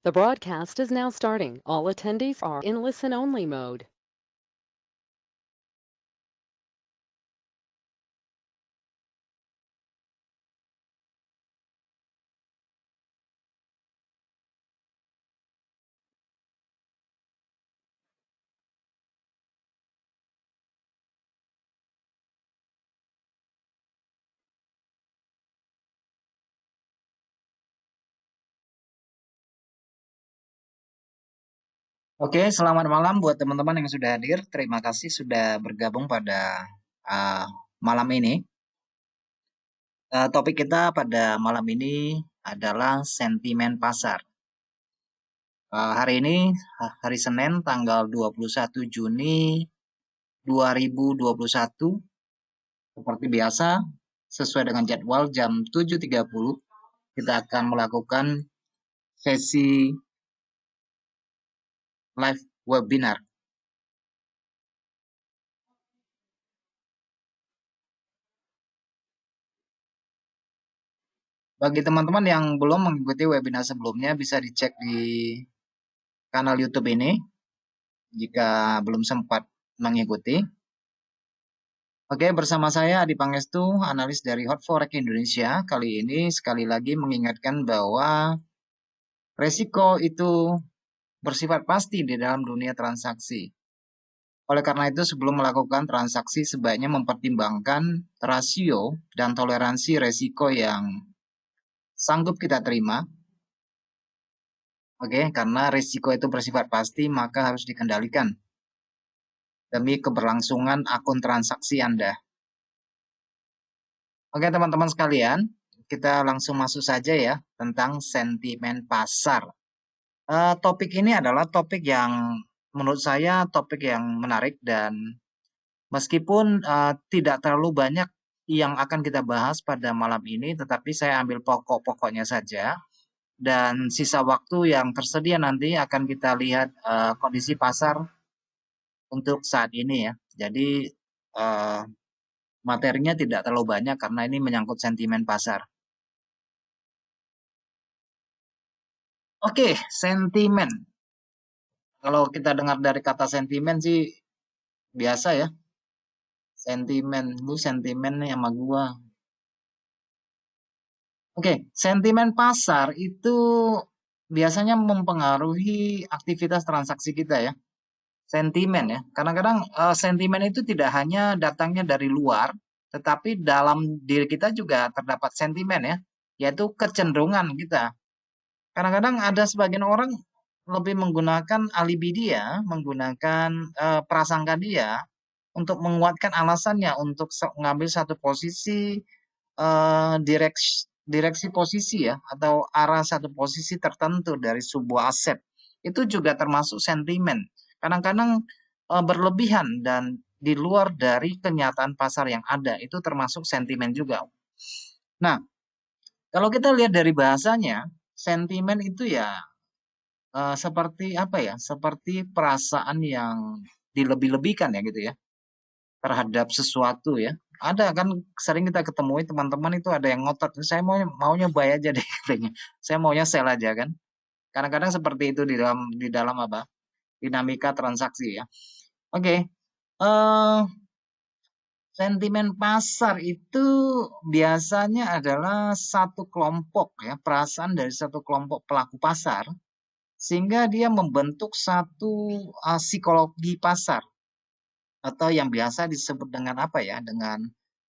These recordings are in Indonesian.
The broadcast is now starting. All attendees are in listen-only mode. Oke, selamat malam buat teman-teman yang sudah hadir. Terima kasih sudah bergabung pada uh, malam ini. Topik kita pada malam ini adalah sentimen pasar. Hari ini, hari Senin, tanggal 21 Juni 2021. Seperti biasa, sesuai dengan jadwal jam 7.30, kita akan melakukan sesi live webinar. Bagi teman-teman yang belum mengikuti webinar sebelumnya, bisa dicek di kanal YouTube ini jika belum sempat mengikuti. Oke, bersama saya Adi Pangestu, analis dari Hot Forex Indonesia. Kali ini sekali lagi mengingatkan bahwa resiko itu bersifat pasti di dalam dunia transaksi. Oleh karena itu, sebelum melakukan transaksi sebaiknya mempertimbangkan rasio dan toleransi resiko yang sanggup kita terima. Oke, karena risiko itu bersifat pasti, maka harus dikendalikan demi keberlangsungan akun transaksi Anda. Oke, teman-teman sekalian, kita langsung masuk saja ya tentang sentimen pasar. Topik ini adalah topik yang menurut saya topik yang menarik dan meskipun tidak terlalu banyak yang akan kita bahas pada malam ini, tetapi saya ambil pokok-pokoknya saja dan sisa waktu yang tersedia nanti akan kita lihat kondisi pasar untuk saat ini ya. Jadi uh, materinya tidak terlalu banyak karena ini menyangkut sentimen pasar. Oke, sentimen. Kalau kita dengar dari kata sentimen sih biasa ya. Sentimen, lu sentimen nih sama gua. Oke, sentimen pasar itu biasanya mempengaruhi aktivitas transaksi kita ya. Sentimen ya. Kadang-kadang sentimen itu tidak hanya datangnya dari luar, tetapi dalam diri kita juga terdapat sentimen ya, yaitu kecenderungan kita. Kadang-kadang ada sebagian orang lebih menggunakan alibi dia, menggunakan prasangka dia untuk menguatkan alasannya untuk mengambil satu posisi direksi posisi ya atau arah satu posisi tertentu dari sebuah aset. Itu juga termasuk sentimen. Kadang-kadang berlebihan dan di luar dari kenyataan pasar yang ada itu termasuk sentimen juga. Nah, kalau kita lihat dari bahasanya, sentimen itu ya seperti apa ya? Seperti perasaan yang dilebih-lebihkan ya gitu ya terhadap sesuatu ya. Ada kan sering kita ketemui teman-teman itu ada yang ngotot, saya maunya buy aja deh katanya. Saya maunya sell aja kan. Kadang-kadang seperti itu di dalam apa? Dinamika transaksi ya. Oke. eh Sentimen pasar itu biasanya adalah satu kelompok ya, perasaan dari satu kelompok pelaku pasar sehingga dia membentuk satu psikologi pasar atau yang biasa disebut dengan apa ya, dengan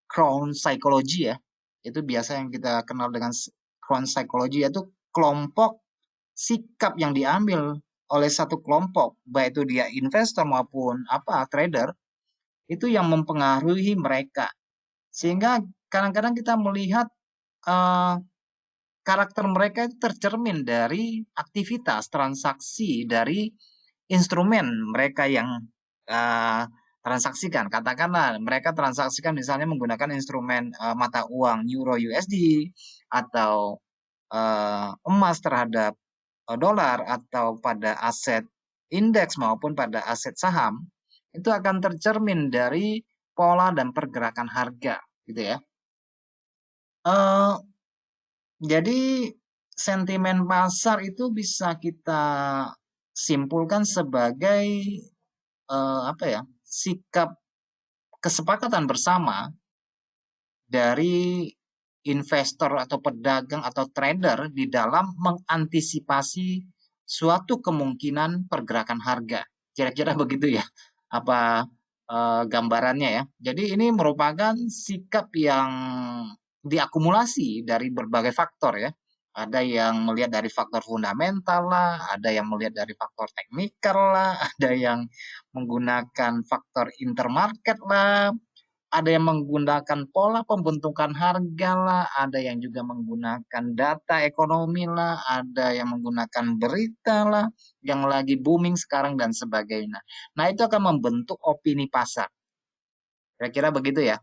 crowd psychology ya. Itu biasa yang kita kenal dengan crowd psychology, yaitu kelompok sikap yang diambil oleh satu kelompok, baik itu dia investor maupun apa trader, itu yang mempengaruhi mereka. Sehingga kadang-kadang kita melihat eh, karakter mereka itu tercermin dari aktivitas transaksi dari instrumen mereka yang eh, transaksikan. Katakanlah mereka transaksikan misalnya menggunakan instrumen mata uang Euro USD atau emas terhadap dolar atau pada aset indeks maupun pada aset saham, itu akan tercermin dari pola dan pergerakan harga gitu ya. Eh, jadi sentimen pasar itu bisa kita simpulkan sebagai apa ya, sikap kesepakatan bersama dari investor atau pedagang atau trader di dalam mengantisipasi suatu kemungkinan pergerakan harga. Kira-kira begitu ya, apa gambarannya ya. Jadi ini merupakan sikap yang diakumulasi dari berbagai faktor ya. Ada yang melihat dari faktor fundamental lah, ada yang melihat dari faktor teknikal lah, ada yang menggunakan faktor intermarket lah, ada yang menggunakan pola pembentukan harga lah, ada yang juga menggunakan data ekonomi lah, ada yang menggunakan berita lah, yang lagi booming sekarang dan sebagainya. Nah, itu akan membentuk opini pasar. Kira-kira begitu ya.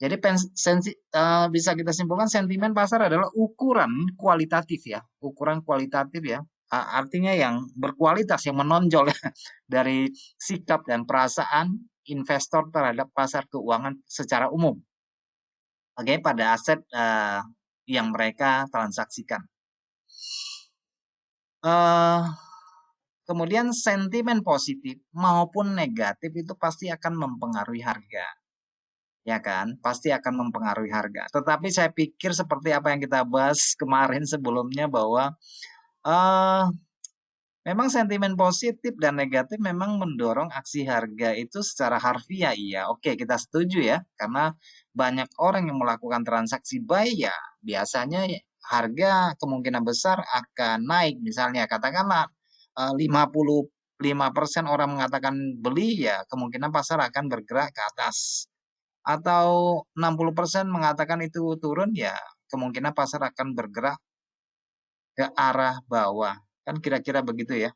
Jadi bisa kita simpulkan sentimen pasar adalah ukuran kualitatif ya, ukuran kualitatif ya. Artinya yang berkualitas, yang menonjol ya, dari sikap dan perasaan investor terhadap pasar keuangan secara umum. Oke, pada aset yang mereka transaksikan. Kemudian sentimen positif maupun negatif itu pasti akan mempengaruhi harga. Ya kan, pasti akan mempengaruhi harga. Tetapi saya pikir seperti apa yang kita bahas kemarin sebelumnya bahwa memang sentimen positif dan negatif memang mendorong aksi harga itu secara harfiah, iya. Oke, kita setuju ya, karena banyak orang yang melakukan transaksi buy ya, biasanya harga kemungkinan besar akan naik. Misalnya katakanlah 55% orang mengatakan beli ya, kemungkinan pasar akan bergerak ke atas. Atau 60% mengatakan itu turun ya, kemungkinan pasar akan bergerak ke arah bawah. Kan kira-kira begitu ya.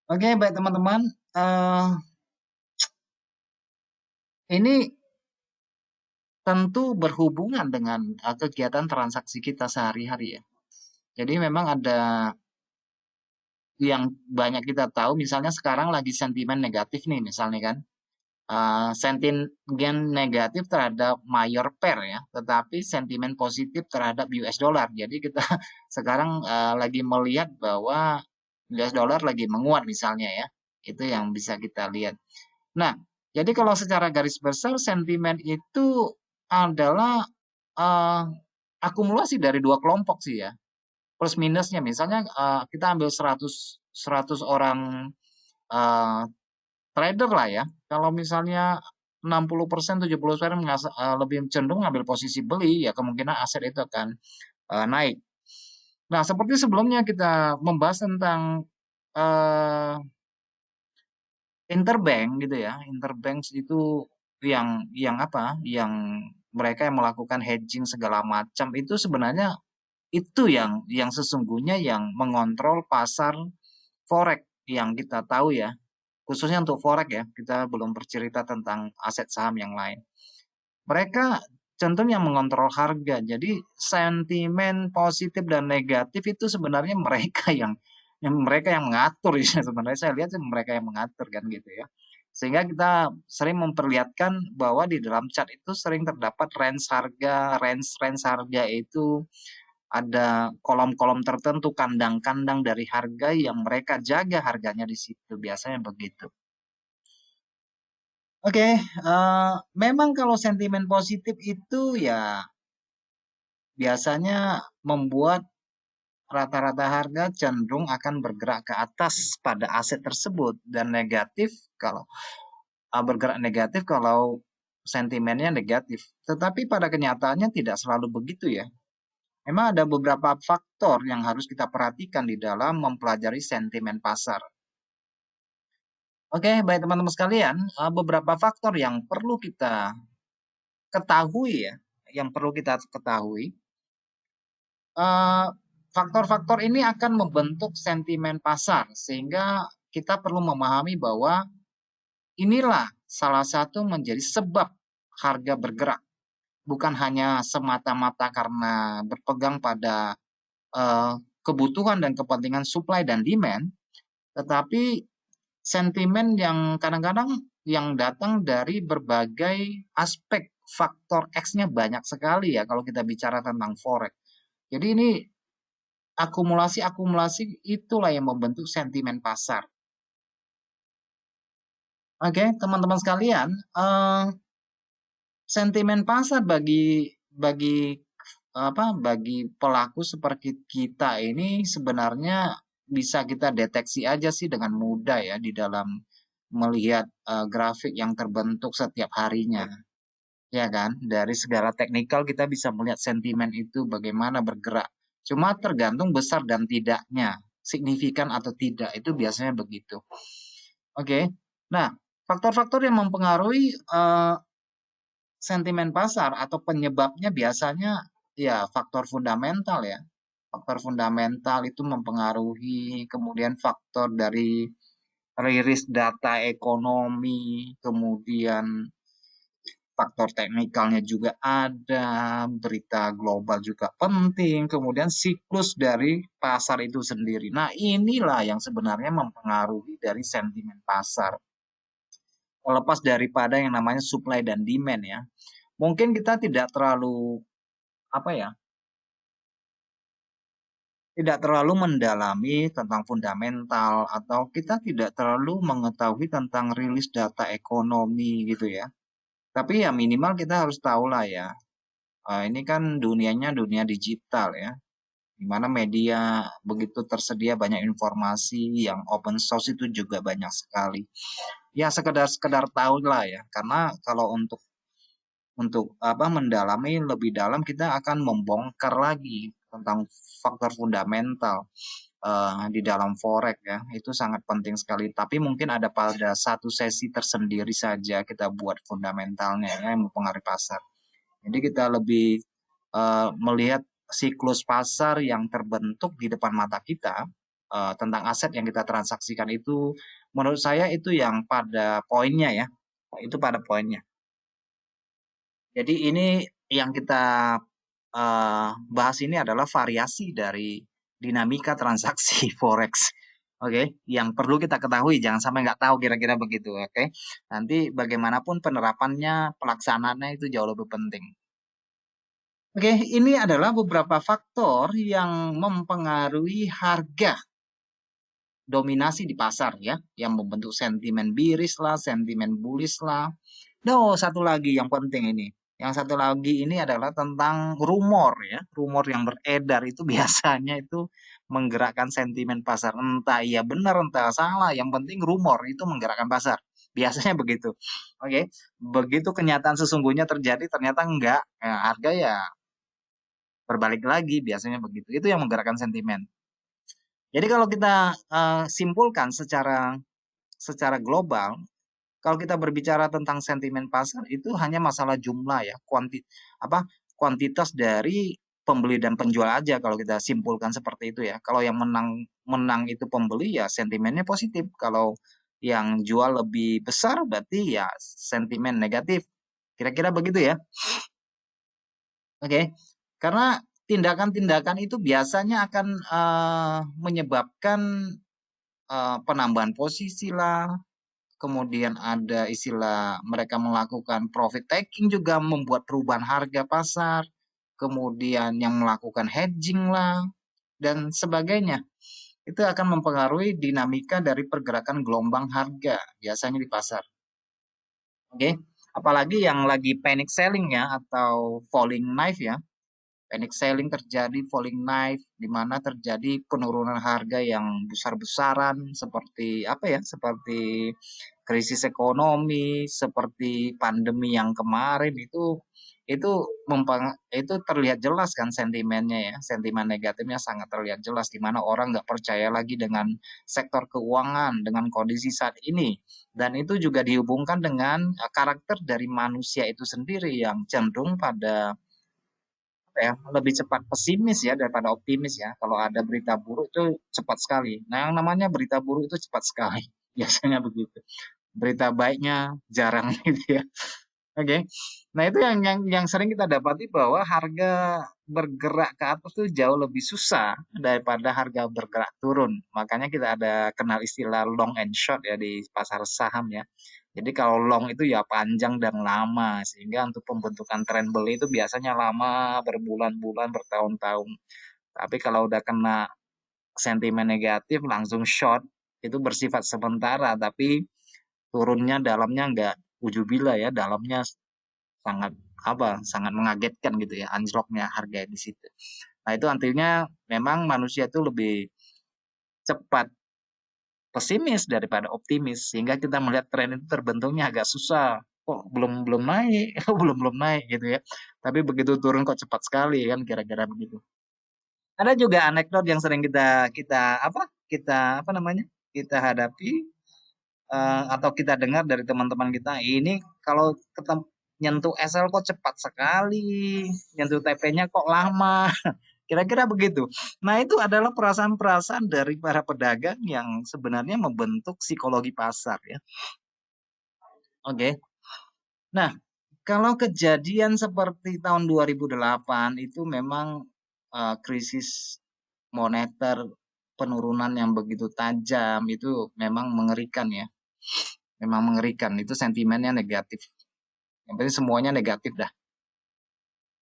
Oke, baik teman-teman. Ini tentu berhubungan dengan kegiatan transaksi kita sehari-hari ya. Jadi memang ada yang banyak kita tahu, misalnya sekarang lagi sentimen negatif nih, misalnya kan. Sentimen negatif terhadap mayor pair ya, tetapi sentimen positif terhadap US dollar. Jadi kita sekarang lagi melihat bahwa US dollar lagi menguat misalnya ya. Itu yang bisa kita lihat. Nah, jadi kalau secara garis besar sentimen itu adalah akumulasi dari dua kelompok sih ya. Plus minusnya misalnya kita ambil 100 orang trader lah ya. Kalau misalnya 60%, 70% lebih cenderung ngambil posisi beli, ya kemungkinan aset itu akan naik. Nah, seperti sebelumnya kita membahas tentang uh, interbank gitu ya. Interbank itu yang apa? Yang mereka yang melakukan hedging segala macam itu sebenarnya itu yang sesungguhnya yang mengontrol pasar forex yang kita tahu ya. Khususnya untuk forex ya, kita belum bercerita tentang aset saham yang lain. Mereka cenderung yang mengontrol harga. Jadi sentimen positif dan negatif itu sebenarnya mereka yang mengatur ya. Sebenarnya saya lihat mereka yang mengatur kan gitu ya. Sehingga kita sering memperlihatkan bahwa di dalam chart itu sering terdapat range harga itu ada kolom-kolom tertentu, kandang-kandang dari harga yang mereka jaga harganya di situ. Biasanya begitu. Oke, memang kalau sentimen positif itu ya biasanya membuat rata-rata harga cenderung akan bergerak ke atas pada aset tersebut dan negatif kalau bergerak negatif kalau sentimennya negatif. Tetapi pada kenyataannya tidak selalu begitu ya. Memang ada beberapa faktor yang harus kita perhatikan di dalam mempelajari sentimen pasar. Oke, baik teman-teman sekalian, beberapa faktor yang perlu kita ketahui ya, yang perlu kita ketahui, faktor-faktor ini akan membentuk sentimen pasar sehingga kita perlu memahami bahwa inilah salah satu menjadi sebab harga bergerak, bukan hanya semata-mata karena berpegang pada kebutuhan dan kepentingan supply dan demand, tetapi sentimen yang kadang-kadang yang datang dari berbagai aspek faktor X-nya banyak sekali ya kalau kita bicara tentang forex. Jadi ini akumulasi-akumulasi itulah yang membentuk sentimen pasar. Oke, teman-teman sekalian, sentimen pasar bagi pelaku seperti kita ini sebenarnya bisa kita deteksi aja sih dengan mudah ya di dalam melihat grafik yang terbentuk setiap harinya. Ya kan? Dari segala teknikal kita bisa melihat sentimen itu bagaimana bergerak. Cuma tergantung besar dan tidaknya, signifikan atau tidak, itu biasanya begitu. Oke. Nah, faktor-faktor yang mempengaruhi sentimen pasar atau penyebabnya biasanya ya faktor fundamental ya. Faktor fundamental itu mempengaruhi, kemudian faktor dari rilis data ekonomi, kemudian faktor teknikalnya juga ada, berita global juga penting, kemudian siklus dari pasar itu sendiri. Nah, inilah yang sebenarnya mempengaruhi dari sentimen pasar. Terlepas daripada yang namanya supply dan demand ya. Mungkin kita tidak terlalu apa ya? Tidak terlalu mendalami tentang fundamental atau kita tidak terlalu mengetahui tentang rilis data ekonomi gitu ya. Tapi ya minimal kita harus tahu lah ya. Ini kan dunianya dunia digital ya, di mana media begitu tersedia banyak informasi yang open source itu juga banyak sekali. Ya sekedar tahu lah ya, karena kalau untuk apa mendalami lebih dalam kita akan membongkar lagi tentang faktor fundamental di dalam forex ya. Itu sangat penting sekali. Tapi mungkin ada pada satu sesi tersendiri saja kita buat fundamentalnya ya, yang mempengaruhi pasar. Jadi kita lebih melihat siklus pasar yang terbentuk di depan mata kita tentang aset yang kita transaksikan itu menurut saya itu yang pada poinnya ya. Itu pada poinnya. Jadi ini yang kita bahas ini adalah variasi dari dinamika transaksi forex. Oke, yang perlu kita ketahui, jangan sampai nggak tahu kira-kira begitu. Oke, nanti bagaimanapun penerapannya, pelaksanaannya itu jauh lebih penting. Oke, ini adalah beberapa faktor yang mempengaruhi harga dominasi di pasar ya, yang membentuk sentimen bearish lah, sentimen bullish lah. No, satu lagi yang penting ini. Yang satu lagi ini adalah tentang rumor ya. Rumor yang beredar itu biasanya itu menggerakkan sentimen pasar. Entah iya benar, entah salah. Yang penting rumor itu menggerakkan pasar. Biasanya begitu. Oke, begitu kenyataan sesungguhnya terjadi ternyata enggak. Ya, harga ya berbalik lagi biasanya begitu. Itu yang menggerakkan sentimen. Jadi kalau kita simpulkan secara secara global, kalau kita berbicara tentang sentimen pasar itu hanya masalah jumlah ya, kuantitas dari pembeli dan penjual aja kalau kita simpulkan seperti itu ya. Kalau yang menang menang itu pembeli ya sentimennya positif. Kalau yang jual lebih besar berarti ya sentimen negatif. Kira-kira begitu ya. Oke. Karena tindakan-tindakan itu biasanya akan menyebabkan penambahan posisi lah, kemudian ada istilah mereka melakukan profit taking juga membuat perubahan harga pasar, kemudian yang melakukan hedging lah, dan sebagainya. Itu akan mempengaruhi dinamika dari pergerakan gelombang harga biasanya di pasar. Oke, apalagi yang lagi panic selling ya atau falling knife ya. Panic selling terjadi, falling knife, di mana terjadi penurunan harga yang besar-besaran seperti apa ya? Seperti krisis ekonomi, seperti pandemi yang kemarin itu itu terlihat jelas kan sentimennya ya, sentimen negatifnya sangat terlihat jelas di mana orang nggak percaya lagi dengan sektor keuangan dengan kondisi saat ini dan itu juga dihubungkan dengan karakter dari manusia itu sendiri yang cenderung pada apa ya lebih cepat pesimis ya daripada optimis ya. Kalau ada berita buruk itu cepat sekali. Nah, yang namanya berita buruk itu cepat sekali. Biasanya begitu. Berita baiknya jarang gitu ya. Oke. Nah, itu yang sering kita dapati bahwa harga bergerak ke atas tuh jauh lebih susah daripada harga bergerak turun. Makanya kita ada kenal istilah long and short ya di pasar saham ya. Jadi kalau long itu ya panjang dan lama, sehingga untuk pembentukan tren beli itu biasanya lama, berbulan-bulan, bertahun-tahun. Tapi kalau udah kena sentimen negatif langsung short, itu bersifat sementara, tapi turunnya dalamnya nggak ujubila ya, dalamnya sangat sangat mengagetkan gitu ya, anjloknya harga di situ. Nah itu artinya memang manusia itu lebih cepat pesimis daripada optimis, sehingga kita melihat tren itu terbentuknya agak susah. Kok belum belum naik, belum naik gitu ya. Tapi begitu turun kok cepat sekali kan, kira-kira begitu. Ada juga anekdot yang sering kita kita kita apa namanya kita hadapi, atau kita dengar dari teman-teman kita. Ini kalau nyentuh SL kok cepat sekali, nyentuh TP-nya kok lama. Kira-kira begitu. Nah, itu adalah perasaan-perasaan dari para pedagang yang sebenarnya membentuk psikologi pasar ya. Oke. Nah, kalau kejadian seperti tahun 2008 itu memang krisis moneter, penurunan yang begitu tajam itu memang mengerikan ya. Memang mengerikan. Itu sentimennya negatif. Yang penting semuanya negatif dah.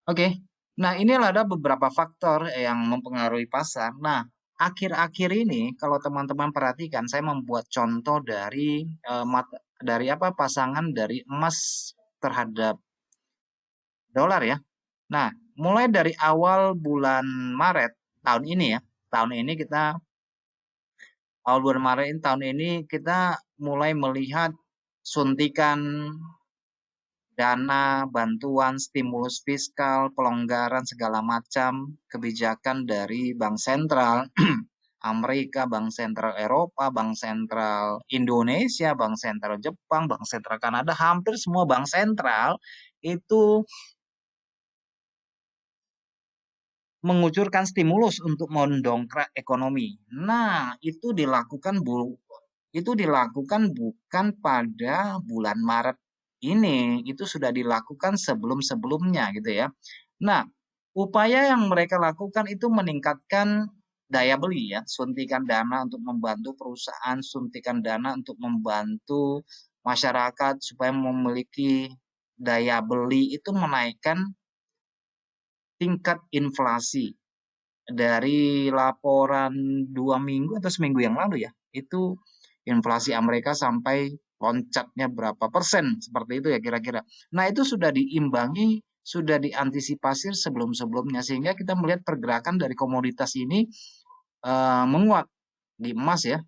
Oke. Nah, inilah ada beberapa faktor yang mempengaruhi pasar. Nah, akhir-akhir ini kalau teman-teman perhatikan, saya membuat contoh dari dari pasangan dari emas terhadap dolar ya. Nah, mulai dari awal bulan Maret tahun ini ya. Tahun ini kita awal bulan Maret tahun ini kita mulai melihat suntikan dana, bantuan, stimulus fiskal, pelonggaran segala macam kebijakan dari bank sentral Amerika, bank sentral Eropa, bank sentral Indonesia, bank sentral Jepang, bank sentral Kanada, hampir semua bank sentral itu mengucurkan stimulus untuk mendongkrak ekonomi. Nah, itu dilakukan bukan pada bulan Maret ini, itu sudah dilakukan sebelum-sebelumnya gitu ya. Nah, upaya yang mereka lakukan itu meningkatkan daya beli ya, suntikan dana untuk membantu perusahaan, suntikan dana untuk membantu masyarakat supaya memiliki daya beli, itu menaikkan tingkat inflasi. Dari laporan 2 minggu atau seminggu yang lalu ya, itu inflasi Amerika sampai loncatnya berapa persen, seperti itu ya kira-kira. Nah itu sudah diimbangi, sudah diantisipasi sebelum-sebelumnya, sehingga kita melihat pergerakan dari komoditas ini menguat di emas ya,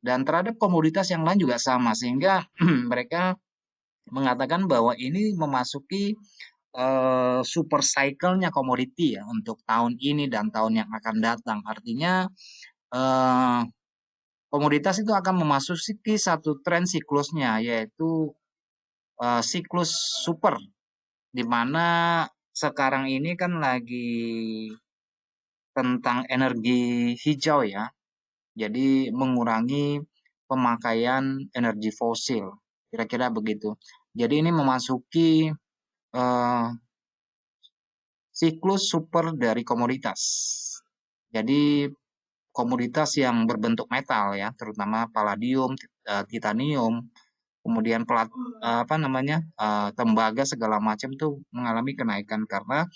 dan terhadap komoditas yang lain juga sama, sehingga mereka mengatakan bahwa ini memasuki super cycle-nya komoditi ya untuk tahun ini dan tahun yang akan datang. Artinya eh, komoditas itu akan memasuki satu tren siklusnya, yaitu siklus super, di mana sekarang ini kan lagi tentang energi hijau ya. Jadi mengurangi pemakaian energi fosil. Kira-kira begitu. Jadi ini memasuki eh, siklus super dari komoditas. Jadi komoditas yang berbentuk metal ya, terutama palladium, titanium, kemudian tembaga segala macam itu mengalami kenaikan karena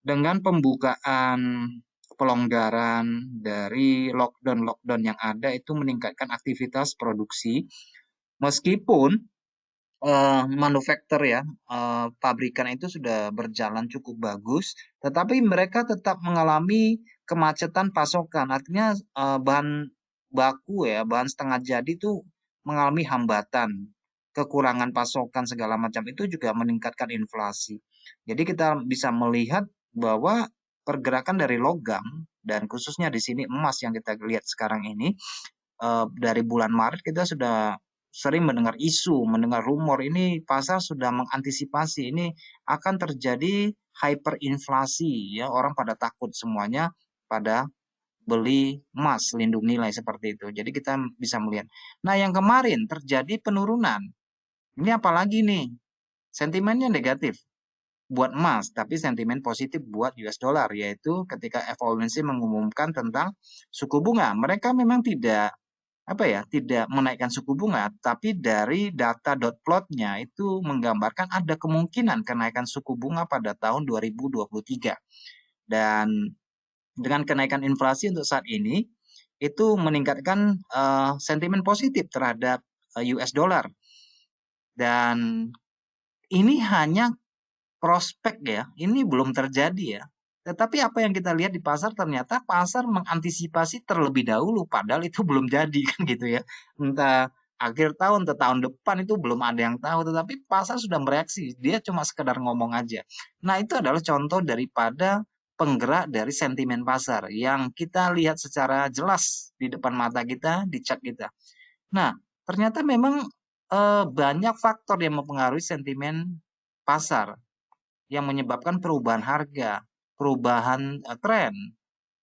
dengan pembukaan pelonggaran dari lockdown-lockdown yang ada itu meningkatkan aktivitas produksi, meskipun manufaktur ya, pabrikan itu sudah berjalan cukup bagus, tetapi mereka tetap mengalami kemacetan pasokan. Artinya bahan baku ya, bahan setengah jadi itu mengalami hambatan, kekurangan pasokan segala macam itu juga meningkatkan inflasi. Jadi kita bisa melihat bahwa pergerakan dari logam dan khususnya di sini emas yang kita lihat sekarang ini, dari bulan Maret kita sudah sering mendengar isu, mendengar rumor ini pasar sudah mengantisipasi ini akan terjadi hyperinflasi ya, orang pada takut semuanya pada beli emas lindung nilai seperti itu. Jadi kita bisa melihat. Nah, yang kemarin terjadi penurunan. Ini apalagi nih? Sentimennya negatif buat emas, tapi sentimen positif buat US dollar, yaitu ketika FOMC mengumumkan tentang suku bunga. Mereka memang tidak tidak menaikkan suku bunga, tapi dari data dot plotnya itu menggambarkan ada kemungkinan kenaikan suku bunga pada tahun 2023. Dan dengan kenaikan inflasi untuk saat ini, itu meningkatkan sentimen positif terhadap US dollar. Dan ini hanya prospek ya, ini belum terjadi ya. Tetapi apa yang kita lihat di pasar, ternyata pasar mengantisipasi terlebih dahulu, padahal itu belum jadi kan gitu ya. Entah akhir tahun atau tahun depan itu belum ada yang tahu, tetapi pasar sudah bereaksi, dia cuma sekedar ngomong aja. Nah itu adalah contoh daripada penggerak dari sentimen pasar yang kita lihat secara jelas di depan mata kita, di chart kita. Nah, ternyata memang banyak faktor yang mempengaruhi sentimen pasar yang menyebabkan perubahan harga, perubahan tren,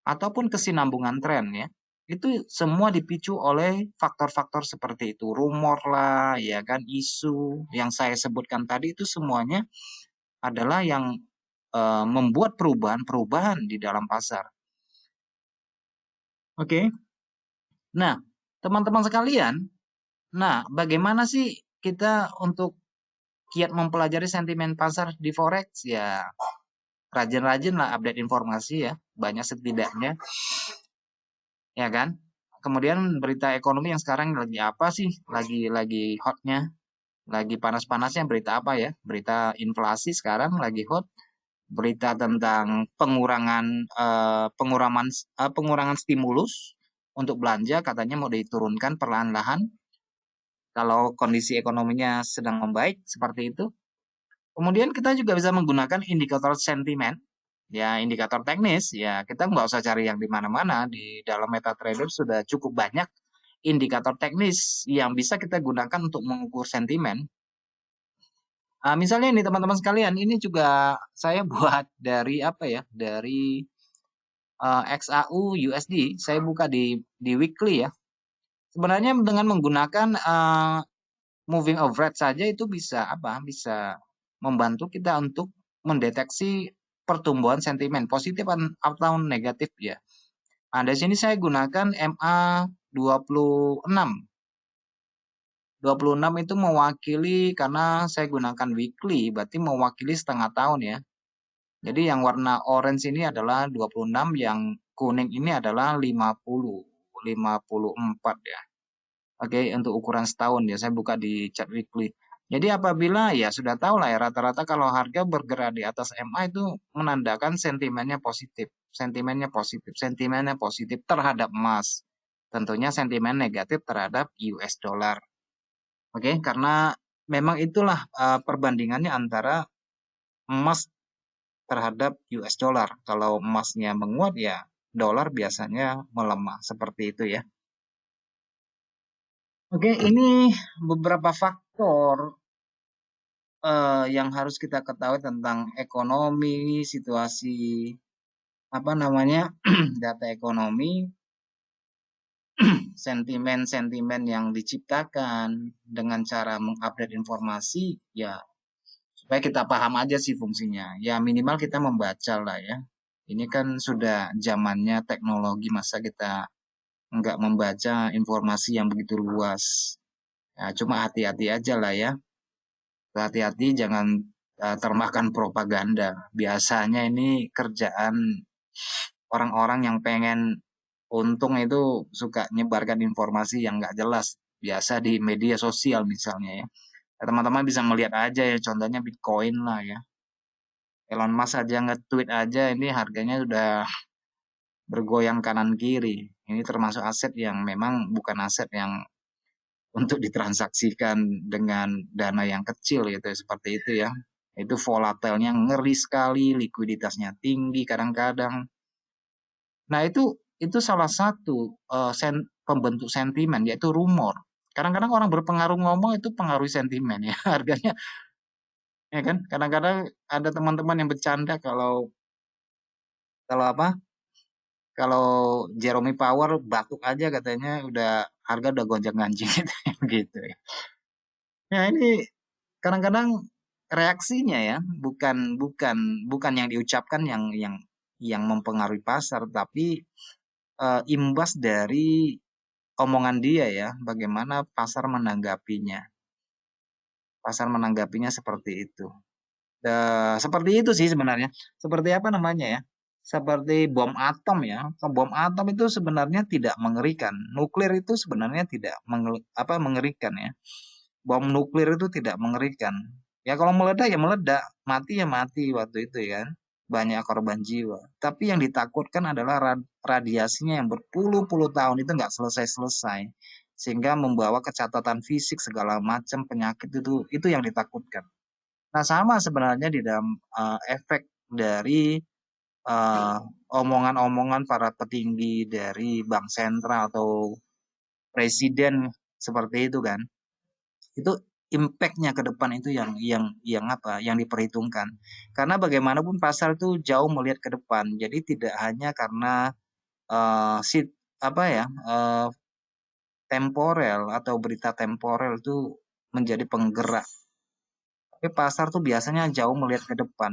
ataupun kesinambungan tren ya. Itu semua dipicu oleh faktor-faktor seperti itu. Rumor lah, ya kan, isu yang saya sebutkan tadi itu semuanya adalah yang membuat perubahan-perubahan di dalam pasar. Oke. Nah, teman-teman sekalian, nah bagaimana sih kita untuk kiat mempelajari sentimen pasar di forex? Ya, rajin-rajin lah update informasi ya, banyak setidaknya, ya kan? Kemudian berita ekonomi yang sekarang lagi apa sih? Lagi hotnya, lagi panas-panasnya berita apa ya? Berita inflasi sekarang lagi hot, berita tentang pengurangan stimulus untuk belanja katanya mau diturunkan perlahan-lahan kalau kondisi ekonominya sedang membaik seperti itu. Kemudian kita juga bisa menggunakan indikator sentimen, ya indikator teknis, ya kita nggak usah cari yang di mana-mana, di dalam MetaTrader sudah cukup banyak indikator teknis yang bisa kita gunakan untuk mengukur sentimen. Misalnya ini teman-teman sekalian, ini juga saya buat dari apa ya, dari XAU USD, saya buka di weekly ya. Sebenarnya dengan menggunakan moving average saja itu bisa apa? Bisa membantu kita untuk mendeteksi pertumbuhan sentimen positif atau negatif ya. Nah, di sini saya gunakan MA 26. 26 itu mewakili karena saya gunakan weekly, berarti mewakili setengah tahun ya. Jadi yang warna orange ini adalah 26, yang kuning ini adalah 50, 54 ya. Oke, untuk ukuran setahun ya, saya buka di chart weekly. Jadi apabila ya sudah tahu lah ya, rata-rata kalau harga bergerak di atas MA itu menandakan sentimennya positif. Sentimennya positif terhadap emas. Tentunya sentimen negatif terhadap US dollar. Oke, karena memang itulah perbandingannya antara emas terhadap US dollar. Kalau emasnya menguat ya dolar biasanya melemah seperti itu ya. Oke, ini beberapa faktor yang harus kita ketahui tentang ekonomi, situasi apa namanya data ekonomi, sentimen-sentimen yang diciptakan dengan cara mengupdate informasi, ya supaya kita paham aja sih fungsinya. Ya minimal kita membaca lah ya. Ini kan sudah zamannya teknologi, masa kita nggak membaca informasi yang begitu luas. Ya, cuma hati-hati aja lah ya. Hati-hati jangan termakan propaganda. Biasanya ini kerjaan orang-orang yang pengen untung itu suka nyebarkan informasi yang nggak jelas. Biasa di media sosial misalnya ya. Teman-teman bisa melihat aja ya, contohnya Bitcoin lah ya. Elon Musk aja nge-tweet aja ini harganya udah bergoyang kanan kiri. Ini termasuk aset yang memang bukan aset yang untuk ditransaksikan dengan dana yang kecil gitu, seperti itu ya. Itu volatilnya ngeri sekali, likuiditasnya tinggi kadang-kadang. Nah, itu salah satu pembentuk sentimen, yaitu rumor. Kadang-kadang orang berpengaruh ngomong itu pengaruh sentimen ya. Harganya ya kan. Kadang-kadang ada teman-teman yang bercanda kalau kalau apa? Kalau Jeremy Power batuk aja katanya udah harga udah gonjang-ganjing gitu ya. Nah, ini kadang-kadang reaksinya ya, bukan bukan bukan yang diucapkan yang mempengaruhi pasar, tapi imbas dari omongan dia ya, bagaimana pasar menanggapinya. Pasar menanggapinya seperti itu. Seperti itu sih sebenarnya. Seperti apa namanya ya? Seperti bom atom ya. Bom atom itu sebenarnya tidak mengerikan. Nuklir itu sebenarnya tidak mengerikan ya. Bom nuklir itu tidak mengerikan. Ya kalau meledak ya meledak, mati ya mati waktu itu ya kan. Banyak korban jiwa. Tapi yang ditakutkan adalah radiasinya yang berpuluh-puluh tahun itu nggak selesai-selesai. Sehingga membawa kecatatan fisik segala macam penyakit itu yang ditakutkan. Nah, sama sebenarnya di dalam efek dari eh, omongan-omongan para petinggi dari bank sentral atau presiden seperti itu kan. Itu impactnya ke depan itu yang apa? Yang diperhitungkan. Karena bagaimanapun pasar itu jauh melihat ke depan. Jadi tidak hanya karena eh, si apa ya temporel atau berita temporel itu menjadi penggerak. Tapi pasar tuh biasanya jauh melihat ke depan.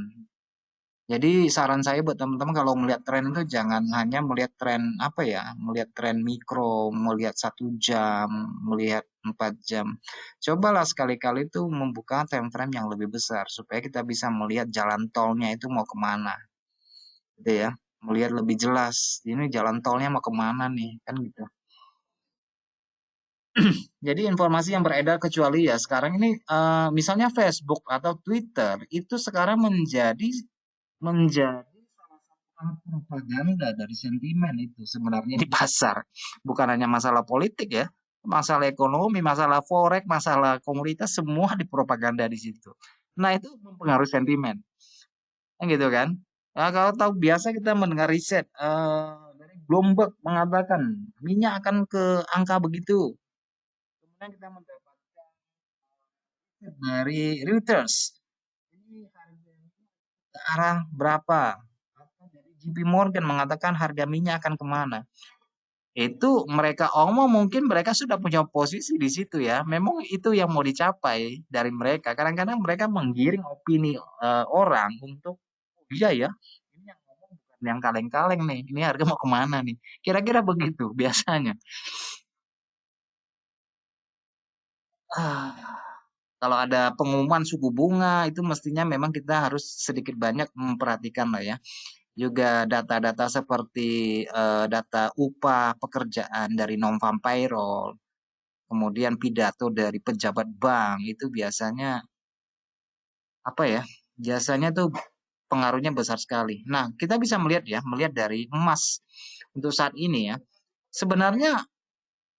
Jadi saran saya buat teman-teman kalau melihat tren itu jangan hanya melihat tren apa ya, melihat tren mikro, melihat 1 jam, melihat 4 jam. Cobalah sekali-kali itu membuka time frame yang lebih besar supaya kita bisa melihat jalan tolnya itu mau kemana, gitu ya. Melihat lebih jelas, ini jalan tolnya mau kemana nih, kan gitu. Jadi informasi yang beredar kecuali ya sekarang ini misalnya Facebook atau Twitter itu sekarang menjadi salah satu alat propaganda dari sentimen itu sebenarnya di pasar. Bukan hanya masalah politik ya, masalah ekonomi, masalah forex, masalah komoditas semua dipropaganda di situ. Nah, itu mempengaruhi sentimen. Kan gitu kan? Nah, kalau tahu biasa kita mendengar riset dari Bloomberg mengatakan minyak akan ke angka begitu. Kemudian kita mendapat dari Reuters. Ini harganya ke arah berapa? Atau dari JP Morgan mengatakan harga minyak akan kemana? Itu mereka omong mungkin mereka sudah punya posisi di situ ya. Memang itu yang mau dicapai dari mereka. Kadang-kadang mereka menggiring opini orang untuk oh iya ya, ini yang ngomong bukan yang kaleng-kaleng nih. Ini harga mau kemana nih? Kira-kira begitu biasanya. Ah, kalau ada pengumuman suku bunga itu mestinya memang kita harus sedikit banyak memperhatikan lah ya. Juga data-data seperti data upah pekerjaan dari non-farm payroll, kemudian pidato dari pejabat bank itu biasanya apa ya? Biasanya tuh pengaruhnya besar sekali. Nah, kita bisa melihat ya, melihat dari emas untuk saat ini ya. Sebenarnya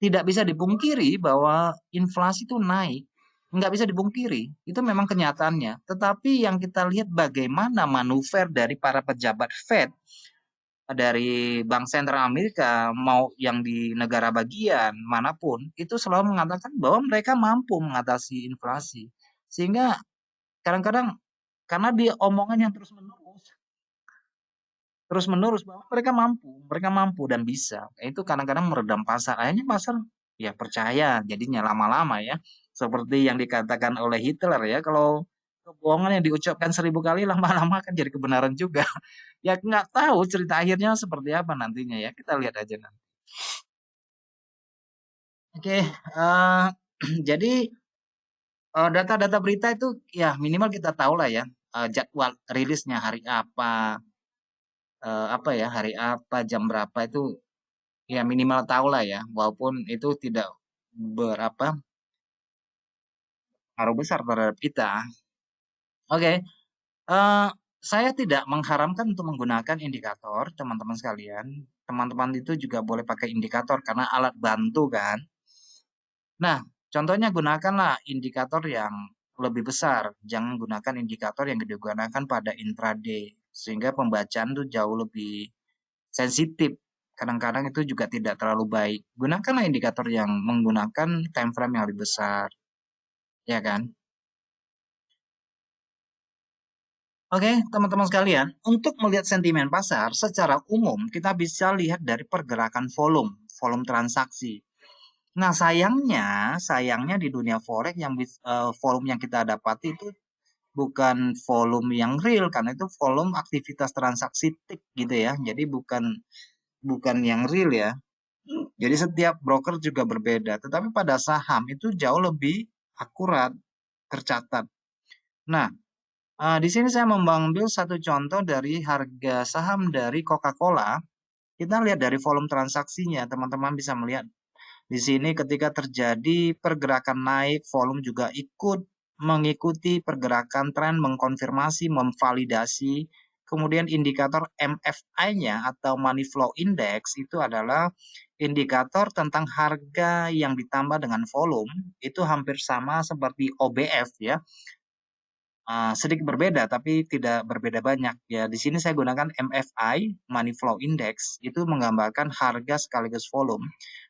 tidak bisa dipungkiri bahwa inflasi itu naik. Nggak bisa dipungkiri, itu memang kenyataannya. Tetapi yang kita lihat bagaimana manuver dari para pejabat Fed dari Bank Sentral Amerika mau yang di negara bagian manapun itu selalu mengatakan bahwa mereka mampu mengatasi inflasi. Sehingga kadang-kadang karena dia omongan yang terus menerus bahwa mereka mampu dan bisa. Itu kadang-kadang meredam pasar. Akhirnya pasar ya percaya jadinya lama-lama ya. Seperti yang dikatakan oleh Hitler ya, kalau kebohongan yang diucapkan 1.000 kali lama-lama akan jadi kebenaran juga. Ya nggak tahu cerita akhirnya seperti apa nantinya ya. Kita lihat aja nanti. Oke, jadi data-data berita itu ya minimal kita tahu lah ya jadwal rilisnya apa ya hari apa jam berapa itu ya minimal tahu lah ya walaupun itu tidak berapa pengaruh besar terhadap kita. Oke, eh, saya tidak mengharamkan untuk menggunakan indikator teman-teman sekalian. Teman-teman itu juga boleh pakai indikator karena alat bantu kan. Nah, contohnya gunakanlah indikator yang lebih besar. Jangan gunakan indikator yang digunakan pada intraday. Sehingga pembacaan itu jauh lebih sensitif. Kadang-kadang itu juga tidak terlalu baik. Gunakanlah indikator yang menggunakan time frame yang lebih besar. Ya kan? Oke, teman-teman sekalian. Untuk melihat sentimen pasar, secara umum kita bisa lihat dari pergerakan volume transaksi. Nah, sayangnya di dunia forex volume yang kita dapati itu bukan volume yang real karena itu volume aktivitas transaksi tick gitu ya. Jadi bukan bukan yang real ya. Jadi setiap broker juga berbeda, tetapi pada saham itu jauh lebih akurat tercatat. Nah, di sini saya mengambil satu contoh dari harga saham dari Coca-Cola. Kita lihat dari volume transaksinya, teman-teman bisa melihat di sini ketika terjadi pergerakan naik, volume juga ikut mengikuti pergerakan tren, mengkonfirmasi, memvalidasi. Kemudian indikator MFI-nya atau Money Flow Index itu adalah indikator tentang harga yang ditambah dengan volume. Itu hampir sama seperti OBF ya. Sedikit berbeda tapi tidak berbeda banyak ya. Di sini saya gunakan MFI, Money Flow Index, itu menggambarkan harga sekaligus volume.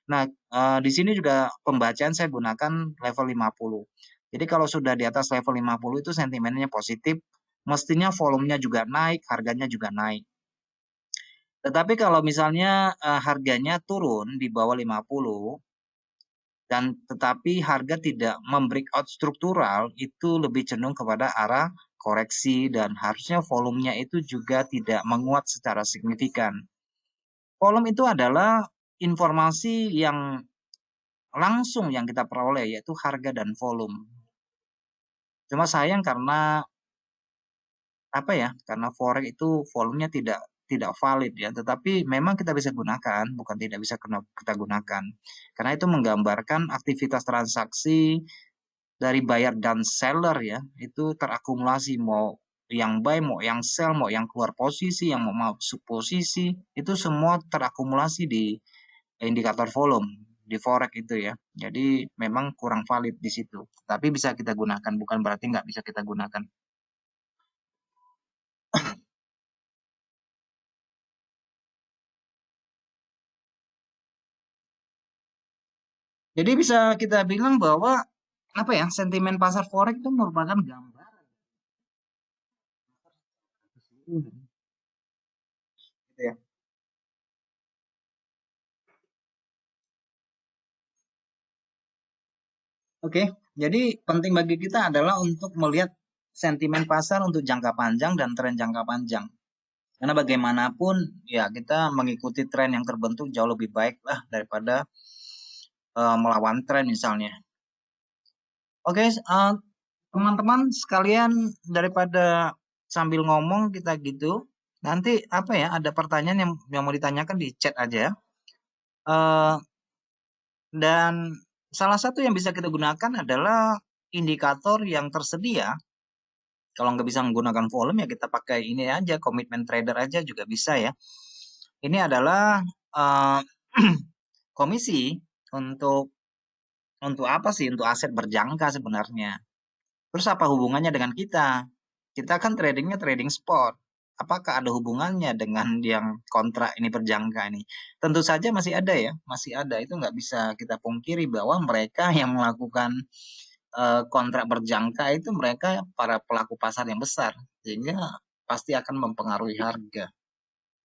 Nah, di sini juga pembacaan saya gunakan level 50. Jadi kalau sudah di atas level 50 itu sentimennya positif, mestinya volumenya juga naik, harganya juga naik. Tetapi kalau misalnya harganya turun di bawah 50, dan tetapi harga tidak membreakout struktural, itu lebih cenderung kepada arah koreksi dan harusnya volumenya itu juga tidak menguat secara signifikan. Volume itu adalah informasi yang langsung yang kita peroleh, yaitu harga dan volume. Cuma sayang karena apa ya? Karena forex itu volumenya tidak valid ya, tetapi memang kita bisa gunakan, bukan tidak bisa kita gunakan. Karena itu menggambarkan aktivitas transaksi dari buyer dan seller ya, itu terakumulasi, mau yang buy, mau yang sell, mau yang keluar posisi, yang mau masuk posisi, itu semua terakumulasi di indikator volume di forex itu ya. Jadi memang kurang valid di situ. Tapi bisa kita gunakan, bukan berarti nggak bisa kita gunakan. Jadi bisa kita bilang bahwa apa ya, sentimen pasar forex itu merupakan gambaran gitu ya. Oke, jadi penting bagi kita adalah untuk melihat sentimen pasar untuk jangka panjang dan tren jangka panjang. Karena bagaimanapun ya kita mengikuti tren yang terbentuk jauh lebih baik lah daripada melawan tren misalnya. Oke, teman-teman sekalian, daripada sambil ngomong kita gitu, nanti apa ya, ada pertanyaan yang mau ditanyakan di chat aja. Eh, dan salah satu yang bisa kita gunakan adalah indikator yang tersedia. Kalau nggak bisa menggunakan volume ya kita pakai ini aja, komitmen trader aja juga bisa ya. Ini adalah eh, komisi untuk apa sih? Untuk aset berjangka sebenarnya. Terus apa hubungannya dengan kita? Kita kan tradingnya trading spot. Apakah ada hubungannya dengan yang kontrak ini berjangka ini? Tentu saja masih ada ya, masih ada. Itu nggak bisa kita pungkiri bahwa mereka yang melakukan kontrak berjangka itu mereka para pelaku pasar yang besar, sehingga pasti akan mempengaruhi harga.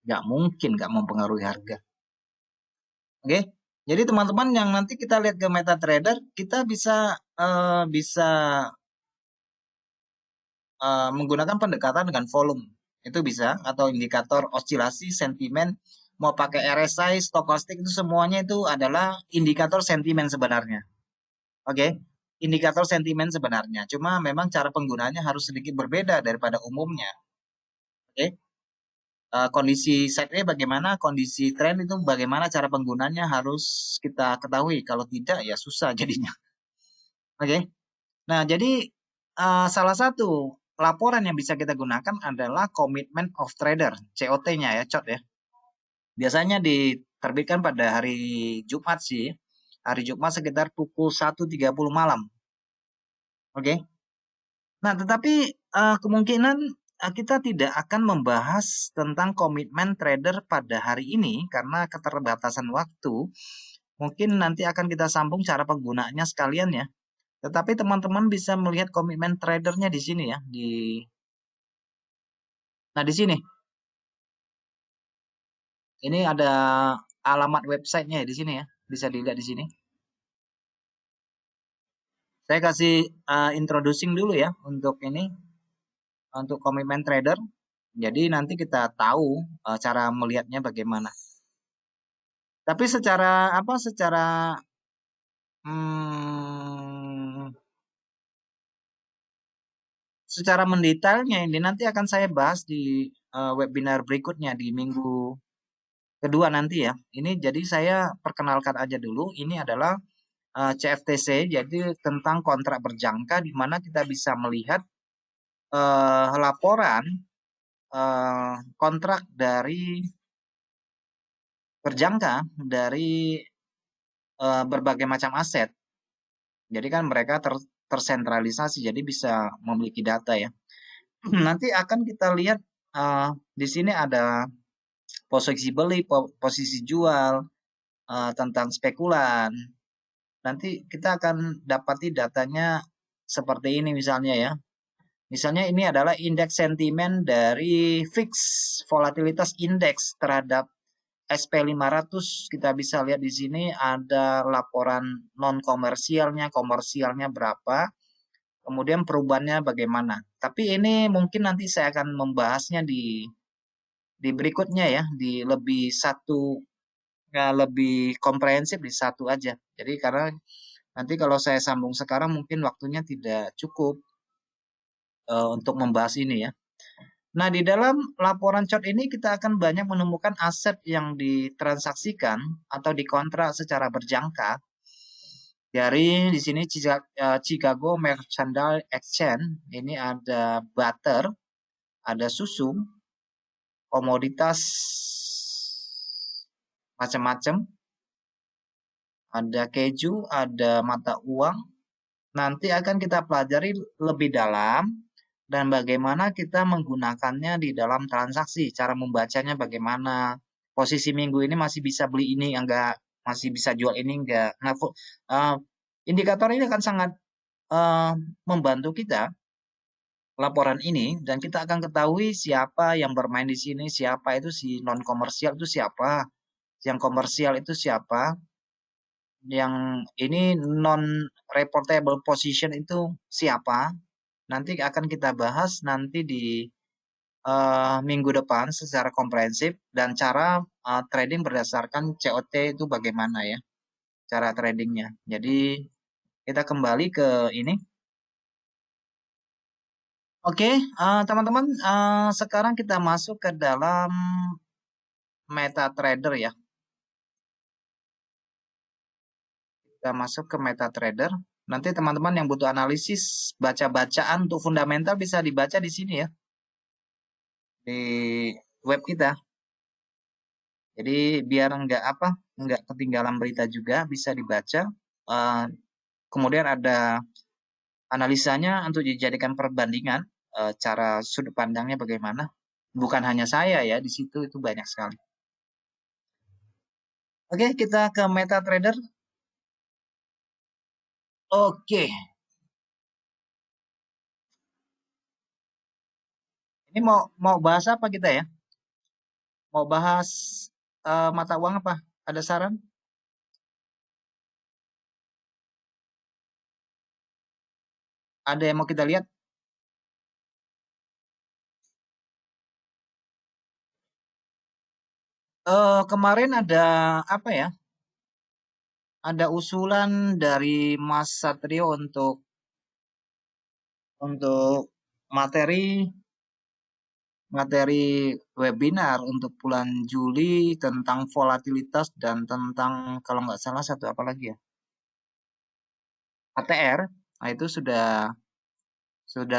Nggak mungkin nggak mempengaruhi harga. Oke, jadi teman-teman yang nanti kita lihat ke MetaTrader, kita bisa menggunakan pendekatan dengan volume. Itu bisa, atau indikator oscilasi sentimen, mau pakai RSI, stokastik, itu semuanya itu adalah indikator sentimen sebenarnya. Oke, indikator sentimen sebenarnya. Cuma memang cara penggunaannya harus sedikit berbeda daripada umumnya. Oke, kondisi sideways bagaimana, kondisi tren itu bagaimana, cara penggunaannya harus kita ketahui. Kalau tidak ya susah jadinya. Oke. Nah, jadi salah satu laporan yang bisa kita gunakan adalah Commitment of Trader, COT-nya ya, COT ya. Biasanya diterbitkan pada hari Jumat sih. Hari Jumat sekitar pukul 1.30 malam. Oke. Nah, tetapi kemungkinan kita tidak akan membahas tentang komitmen trader pada hari ini karena keterbatasan waktu. Mungkin nanti akan kita sambung cara penggunaannya sekalian ya. Tetapi teman-teman bisa melihat komitmen tradernya di sini ya, nah di sini. Ini ada alamat websitenya ya di sini ya, bisa dilihat di sini. Saya kasih introducing dulu ya untuk ini, untuk komitmen trader. Jadi nanti kita tahu cara melihatnya bagaimana. Tapi hmm, secara mendetailnya ini nanti akan saya bahas di webinar berikutnya di minggu kedua nanti ya. Ini jadi saya perkenalkan aja dulu. Ini adalah CFTC, jadi tentang kontrak berjangka di mana kita bisa melihat laporan kontrak dari berjangka dari berbagai macam aset. Jadi kan mereka tersentralisasi, jadi bisa memiliki data ya. Nanti akan kita lihat di sini ada posisi beli, posisi jual, tentang spekulan. Nanti kita akan dapati datanya seperti ini misalnya ya. Misalnya ini adalah indeks sentimen dari fix volatilitas indeks terhadap SP500. Kita bisa lihat di sini ada laporan non komersialnya, komersialnya berapa, kemudian perubahannya bagaimana. Tapi ini mungkin nanti saya akan membahasnya di berikutnya ya, di lebih satu ya, lebih komprehensif di satu aja. Jadi karena nanti kalau saya sambung sekarang mungkin waktunya tidak cukup untuk membahas ini ya. Nah, di dalam laporan chart ini kita akan banyak menemukan aset yang ditransaksikan atau dikontrak secara berjangka dari di sini Chicago Mercantile Exchange. Ini ada butter, ada susu, komoditas macam-macam, ada keju, ada mata uang. Nanti akan kita pelajari lebih dalam dan bagaimana kita menggunakannya di dalam transaksi, cara membacanya bagaimana. Posisi minggu ini masih bisa beli ini, enggak, masih bisa jual ini, enggak. Nah, indikator ini akan sangat eh, membantu kita laporan ini dan kita akan ketahui siapa yang bermain di sini, siapa itu si non komersial itu siapa, yang komersial itu siapa, yang ini non reportable position itu siapa. Nanti akan kita bahas nanti di minggu depan secara komprehensif dan cara trading berdasarkan COT itu bagaimana ya, cara tradingnya. Jadi kita kembali ke ini. Oke, teman-teman, sekarang kita masuk ke dalam MetaTrader ya. Kita masuk ke MetaTrader. Nanti teman-teman yang butuh analisis, baca-bacaan untuk fundamental bisa dibaca di sini ya, di web kita. Jadi biar nggak ketinggalan berita juga bisa dibaca. Eh, Kemudian ada analisanya untuk dijadikan perbandingan, cara sudut pandangnya bagaimana. Bukan hanya saya ya, di situ itu banyak sekali. Oke, kita ke MetaTrader. Oke, ini mau mau bahas apa kita ya? Mau bahas mata uang apa? Ada saran? Ada yang mau kita lihat? Kemarin ada apa ya? Ada usulan dari Mas Satrio untuk materi materi webinar untuk bulan Juli tentang volatilitas dan tentang kalau nggak salah satu apa lagi ya, ATR. Nah itu sudah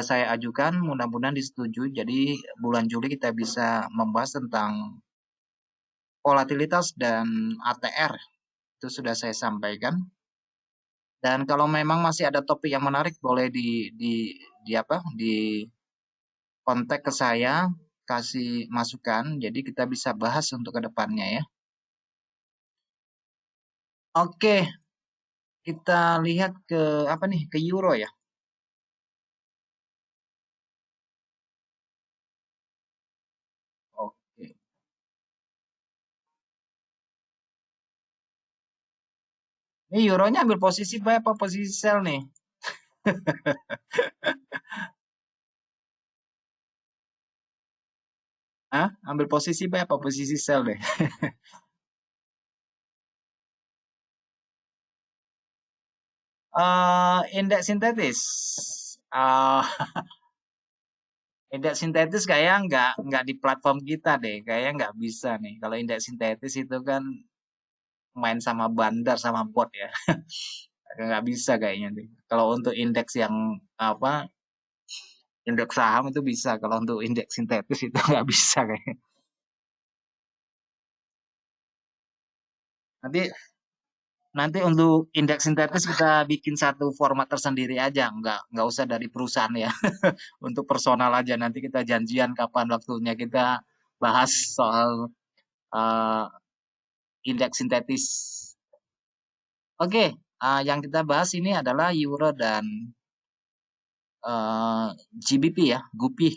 saya ajukan, mudah-mudahan disetujui. Jadi bulan Juli kita bisa membahas tentang volatilitas dan ATR. Itu sudah saya sampaikan. Dan kalau memang masih ada topik yang menarik boleh di apa di kontak ke saya, kasih masukan. Jadi kita bisa bahas untuk kedepannya ya. Oke, kita lihat ke apa nih, ke euro ya. Oke. Ini euronya ambil posisi buy apa posisi sell nih? Hah? Ambil posisi buy apa posisi sell deh? Indeks sintetis. Eh, indeks sintetis kayak nggak di platform kita deh, kayaknya nggak bisa nih. Kalau indeks sintetis itu kan main sama bandar sama bot ya, nggak bisa kayaknya deh. Kalau untuk indeks yang apa, indeks saham itu bisa. Kalau untuk indeks sintetis itu nggak bisa kayaknya. Nanti nanti untuk indeks sintetis kita bikin satu format tersendiri aja, nggak usah dari perusahaan ya. Untuk personal aja. Nanti kita janjian kapan waktunya kita bahas soal eh, indeks sintetis. Oke, yang kita bahas ini adalah euro dan GBP ya, GUPI.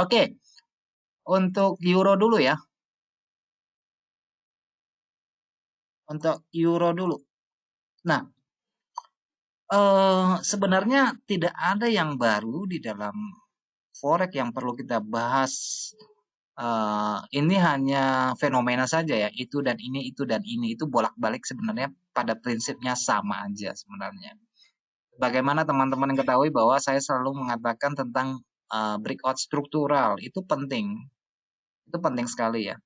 Oke, untuk euro dulu ya, untuk euro dulu. Nah, sebenarnya tidak ada yang baru di dalam forex yang perlu kita bahas. Ini hanya fenomena saja ya, itu dan ini, itu dan ini, itu bolak-balik sebenarnya pada prinsipnya sama aja sebenarnya. Bagaimana teman-teman ketahui bahwa saya selalu mengatakan tentang breakout struktural, itu penting sekali ya.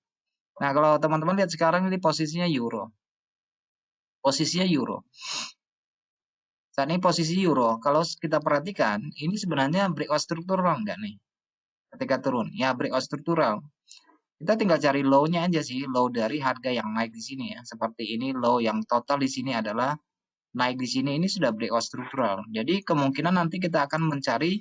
Nah kalau teman-teman lihat sekarang ini posisinya euro. Saat ini posisi euro, kalau kita perhatikan, ini sebenarnya breakout struktural enggak nih? Ketika turun, ya breakout struktural. Kita tinggal cari low-nya aja sih, low dari harga yang naik di sini ya. Seperti ini low yang total di sini adalah naik di sini, ini sudah breakout struktural. Jadi kemungkinan nanti kita akan mencari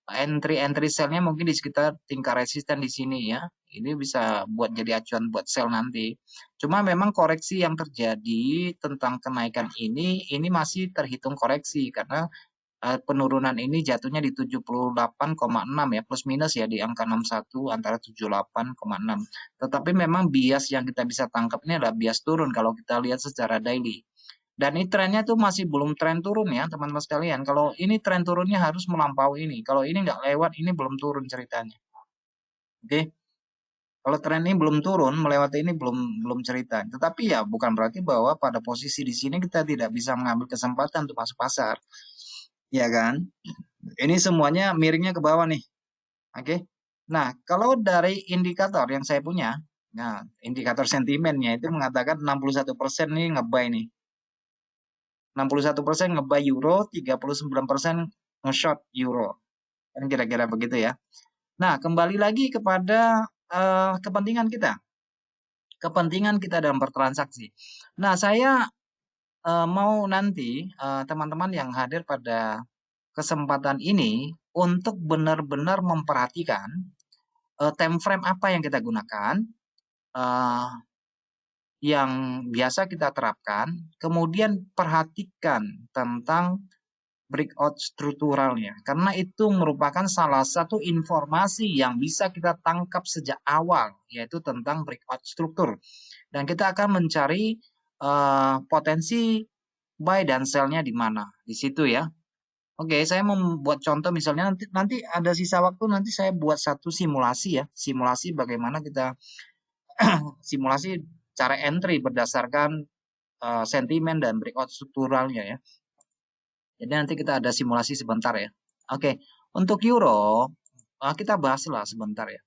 entry sell-nya mungkin di sekitar tingkat resisten di sini ya. Ini bisa buat jadi acuan buat sell nanti. Cuma memang koreksi yang terjadi tentang kenaikan ini masih terhitung koreksi karena penurunan ini jatuhnya di 78,6 ya, plus minus ya di angka 61 antara 78,6. Tetapi memang bias yang kita bisa tangkap ini adalah bias turun kalau kita lihat secara daily. Dan ini trennya tuh masih belum tren turun ya teman-teman sekalian. Kalau ini tren turunnya harus melampaui ini. Kalau ini nggak lewat, ini belum turun ceritanya. Oke. Kalau tren ini belum turun, melewati ini belum belum cerita. Tetapi ya bukan berarti bahwa pada posisi di sini kita tidak bisa mengambil kesempatan untuk masuk pasar. Ya kan? Ini semuanya miringnya ke bawah nih. Oke. Nah, kalau dari indikator yang saya punya, nah indikator sentimennya itu mengatakan 61% nih nge-buy nih. 61% nge-buy euro, 39% nge-short euro. Kan kira-kira begitu ya. Nah, kembali lagi kepada kepentingan kita. Kepentingan kita dalam bertransaksi. Nah, saya mau nanti teman-teman yang hadir pada kesempatan ini untuk benar-benar memperhatikan time frame apa yang kita gunakan, uh, yang biasa kita terapkan, kemudian perhatikan tentang breakout strukturalnya, karena itu merupakan salah satu informasi yang bisa kita tangkap sejak awal, yaitu tentang breakout struktur. Dan kita akan mencari potensi buy dan sell-nya di mana, di situ ya. Oke, saya membuat contoh misalnya nanti ada sisa waktu nanti saya buat satu simulasi ya, simulasi bagaimana kita simulasi cara entry berdasarkan sentimen dan breakout strukturalnya ya. Jadi nanti kita ada simulasi sebentar ya. Oke, untuk euro kita bahaslah sebentar ya.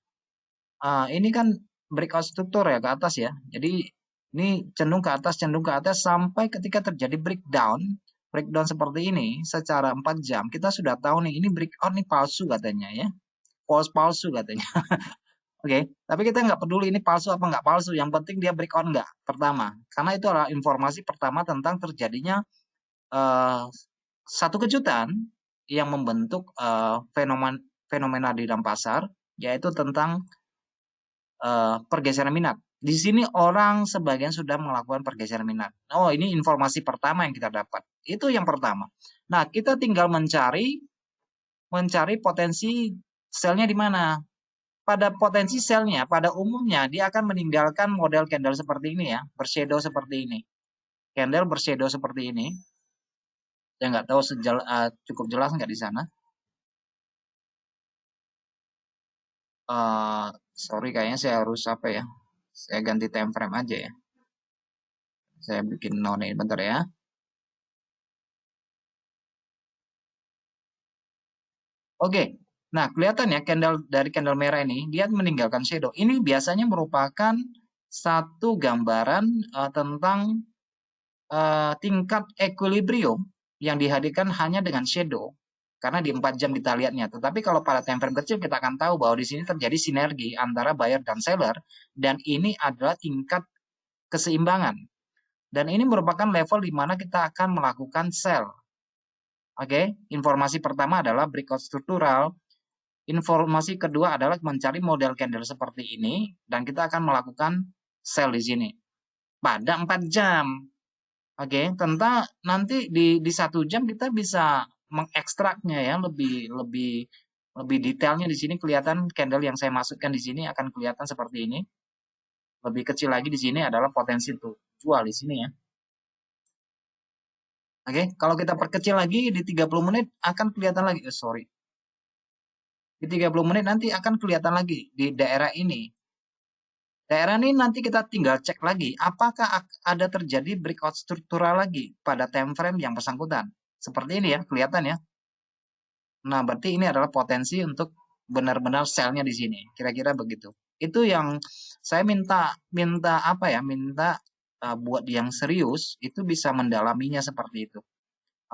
Ini kan breakout struktur ya ke atas ya. Jadi ini cenderung ke atas sampai ketika terjadi breakdown, breakdown seperti ini secara 4 jam kita sudah tahu nih ini breakout nih palsu katanya ya. False palsu katanya. Oke, tapi kita nggak peduli ini palsu apa nggak palsu. Yang penting dia breakout nggak pertama. Karena itu adalah informasi pertama tentang terjadinya uh, satu kejutan yang membentuk fenomena fenomena di dalam pasar, yaitu tentang pergeseran minat. Di sini orang sebagian sudah melakukan pergeseran minat. Oh, ini informasi pertama yang kita dapat. Itu yang pertama. Nah, kita tinggal mencari potensi selnya di mana. Pada potensi selnya, pada umumnya dia akan meninggalkan model candle seperti ini ya, bershadow seperti ini. Candle bershadow seperti ini. Saya nggak tahu cukup jelas nggak di sana. Sorry kayaknya saya harus apa ya, saya ganti time frame aja ya, saya bikin none bentar ya. Oke. Nah, kelihatan ya dari candle merah ini, dia meninggalkan shadow. Ini biasanya merupakan satu gambaran tentang tingkat equilibrium yang dihadirkan hanya dengan shadow. Karena di 4 jam kita lihatnya. Tetapi kalau pada time frame kecil kita akan tahu bahwa di sini terjadi sinergi antara buyer dan seller. Dan ini adalah tingkat keseimbangan. Dan ini merupakan level di mana kita akan melakukan sell. Oke, informasi pertama adalah breakout struktural. Informasi kedua adalah mencari model candle seperti ini dan kita akan melakukan sell di sini pada 4 jam. Oke, tentang nanti di 1 jam kita bisa mengekstraknya ya lebih detailnya di sini kelihatan candle yang saya maksudkan di sini akan kelihatan seperti ini. Lebih kecil lagi di sini adalah potensi untuk jual di sini ya. Oke, kalau kita perkecil lagi di 30 menit akan kelihatan lagi. Sorry. Di 30 menit nanti akan kelihatan lagi di daerah ini. Daerah ini nanti kita tinggal cek lagi apakah ada terjadi breakout struktural lagi pada time frame yang bersangkutan. Seperti ini ya, kelihatan ya. Nah, berarti ini adalah potensi untuk benar-benar sell-nya di sini. Kira-kira begitu. Itu yang saya minta apa ya? Minta buat yang serius itu bisa mendalaminya seperti itu.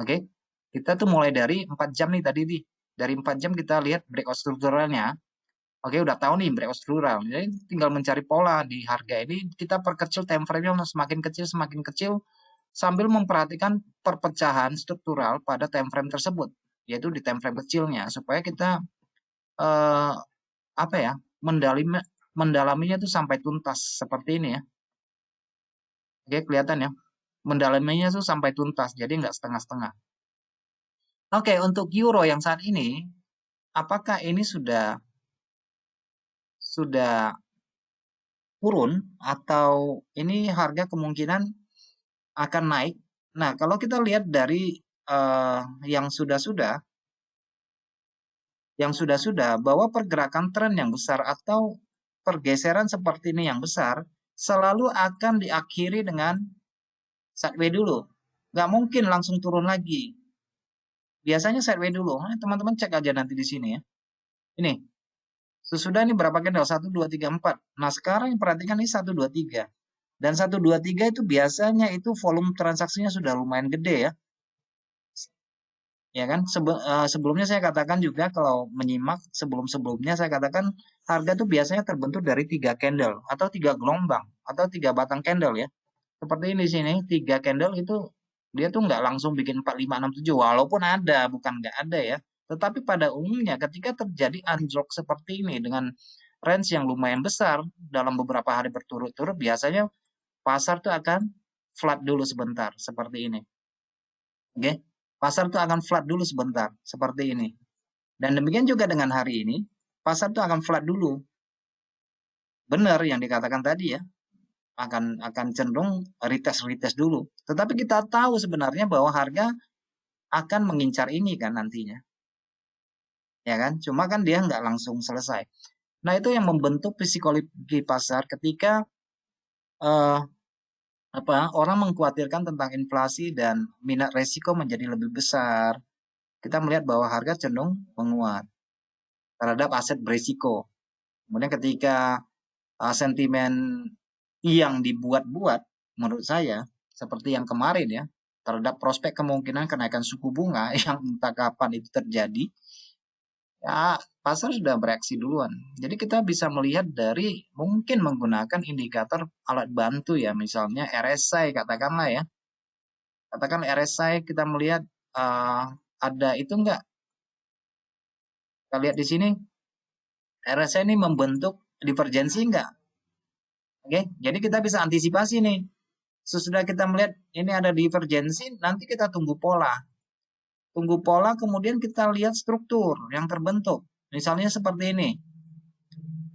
Oke. Kita tuh mulai dari 4 jam nih tadi nih. Dari 4 jam kita lihat breakout strukturalnya. Oke, udah tahu nih breakout struktural. Jadi tinggal mencari pola di harga ini. Kita perkecil time frame-nya semakin kecil sambil memperhatikan perpecahan struktural pada time frame tersebut, yaitu di time frame kecilnya supaya kita eh, apa ya mendalaminya tuh sampai tuntas seperti ini ya. Oke, kelihatan ya. Mendalaminya tuh sampai tuntas, jadi nggak setengah-setengah. Oke, untuk euro yang saat ini, apakah ini sudah turun atau ini harga kemungkinan akan naik? Nah, kalau kita lihat dari eh, yang sudah-sudah, bahwa pergerakan tren yang besar atau pergeseran seperti ini yang besar selalu akan diakhiri dengan sideways dulu. Nggak mungkin langsung turun lagi. Biasanya sideways dulu. Nah, teman-teman cek aja nanti di sini ya. Ini, sesudah ini berapa candle? 1, 2, 3, 4. Nah, sekarang perhatikan ini 1, 2, 3. Dan 1, 2, 3 itu biasanya itu volume transaksinya sudah lumayan gede ya. Ya kan? Sebelumnya saya katakan juga kalau menyimak sebelum-sebelumnya saya katakan harga itu biasanya terbentuk dari 3 candle atau 3 gelombang atau 3 batang candle ya. Seperti ini di sini 3 candle itu dia tuh nggak langsung bikin 4, 5, 6, 7 walaupun ada, bukan nggak ada ya. Tetapi pada umumnya ketika terjadi anjlok seperti ini dengan range yang lumayan besar dalam beberapa hari berturut-turut biasanya pasar tuh akan flat dulu sebentar seperti ini. Oke. Pasar tuh akan flat dulu sebentar seperti ini. Dan demikian juga dengan hari ini, pasar tuh akan flat dulu. Benar yang dikatakan tadi ya, akan cenderung retest dulu. Tetapi kita tahu sebenarnya bahwa harga akan mengincar ini kan nantinya. Ya kan? Cuma kan dia nggak langsung selesai. Nah, itu yang membentuk psikologi pasar ketika eh, orang mengkhawatirkan tentang inflasi dan minat resiko menjadi lebih besar. Kita melihat bahwa harga cenderung menguat terhadap aset berisiko. Kemudian ketika sentimen yang dibuat-buat menurut saya seperti yang kemarin ya terhadap prospek kemungkinan kenaikan suku bunga yang entah kapan itu terjadi ya pasar sudah bereaksi duluan. Jadi kita bisa melihat dari mungkin menggunakan indikator alat bantu ya misalnya RSI katakanlah ya. Katakan RSI kita melihat ada itu enggak kita lihat di sini RSI ini membentuk divergensi enggak? Oke, jadi kita bisa antisipasi nih. Sesudah kita melihat ini ada divergensi, nanti kita tunggu pola. Tunggu pola, kemudian kita lihat struktur yang terbentuk. Misalnya seperti ini.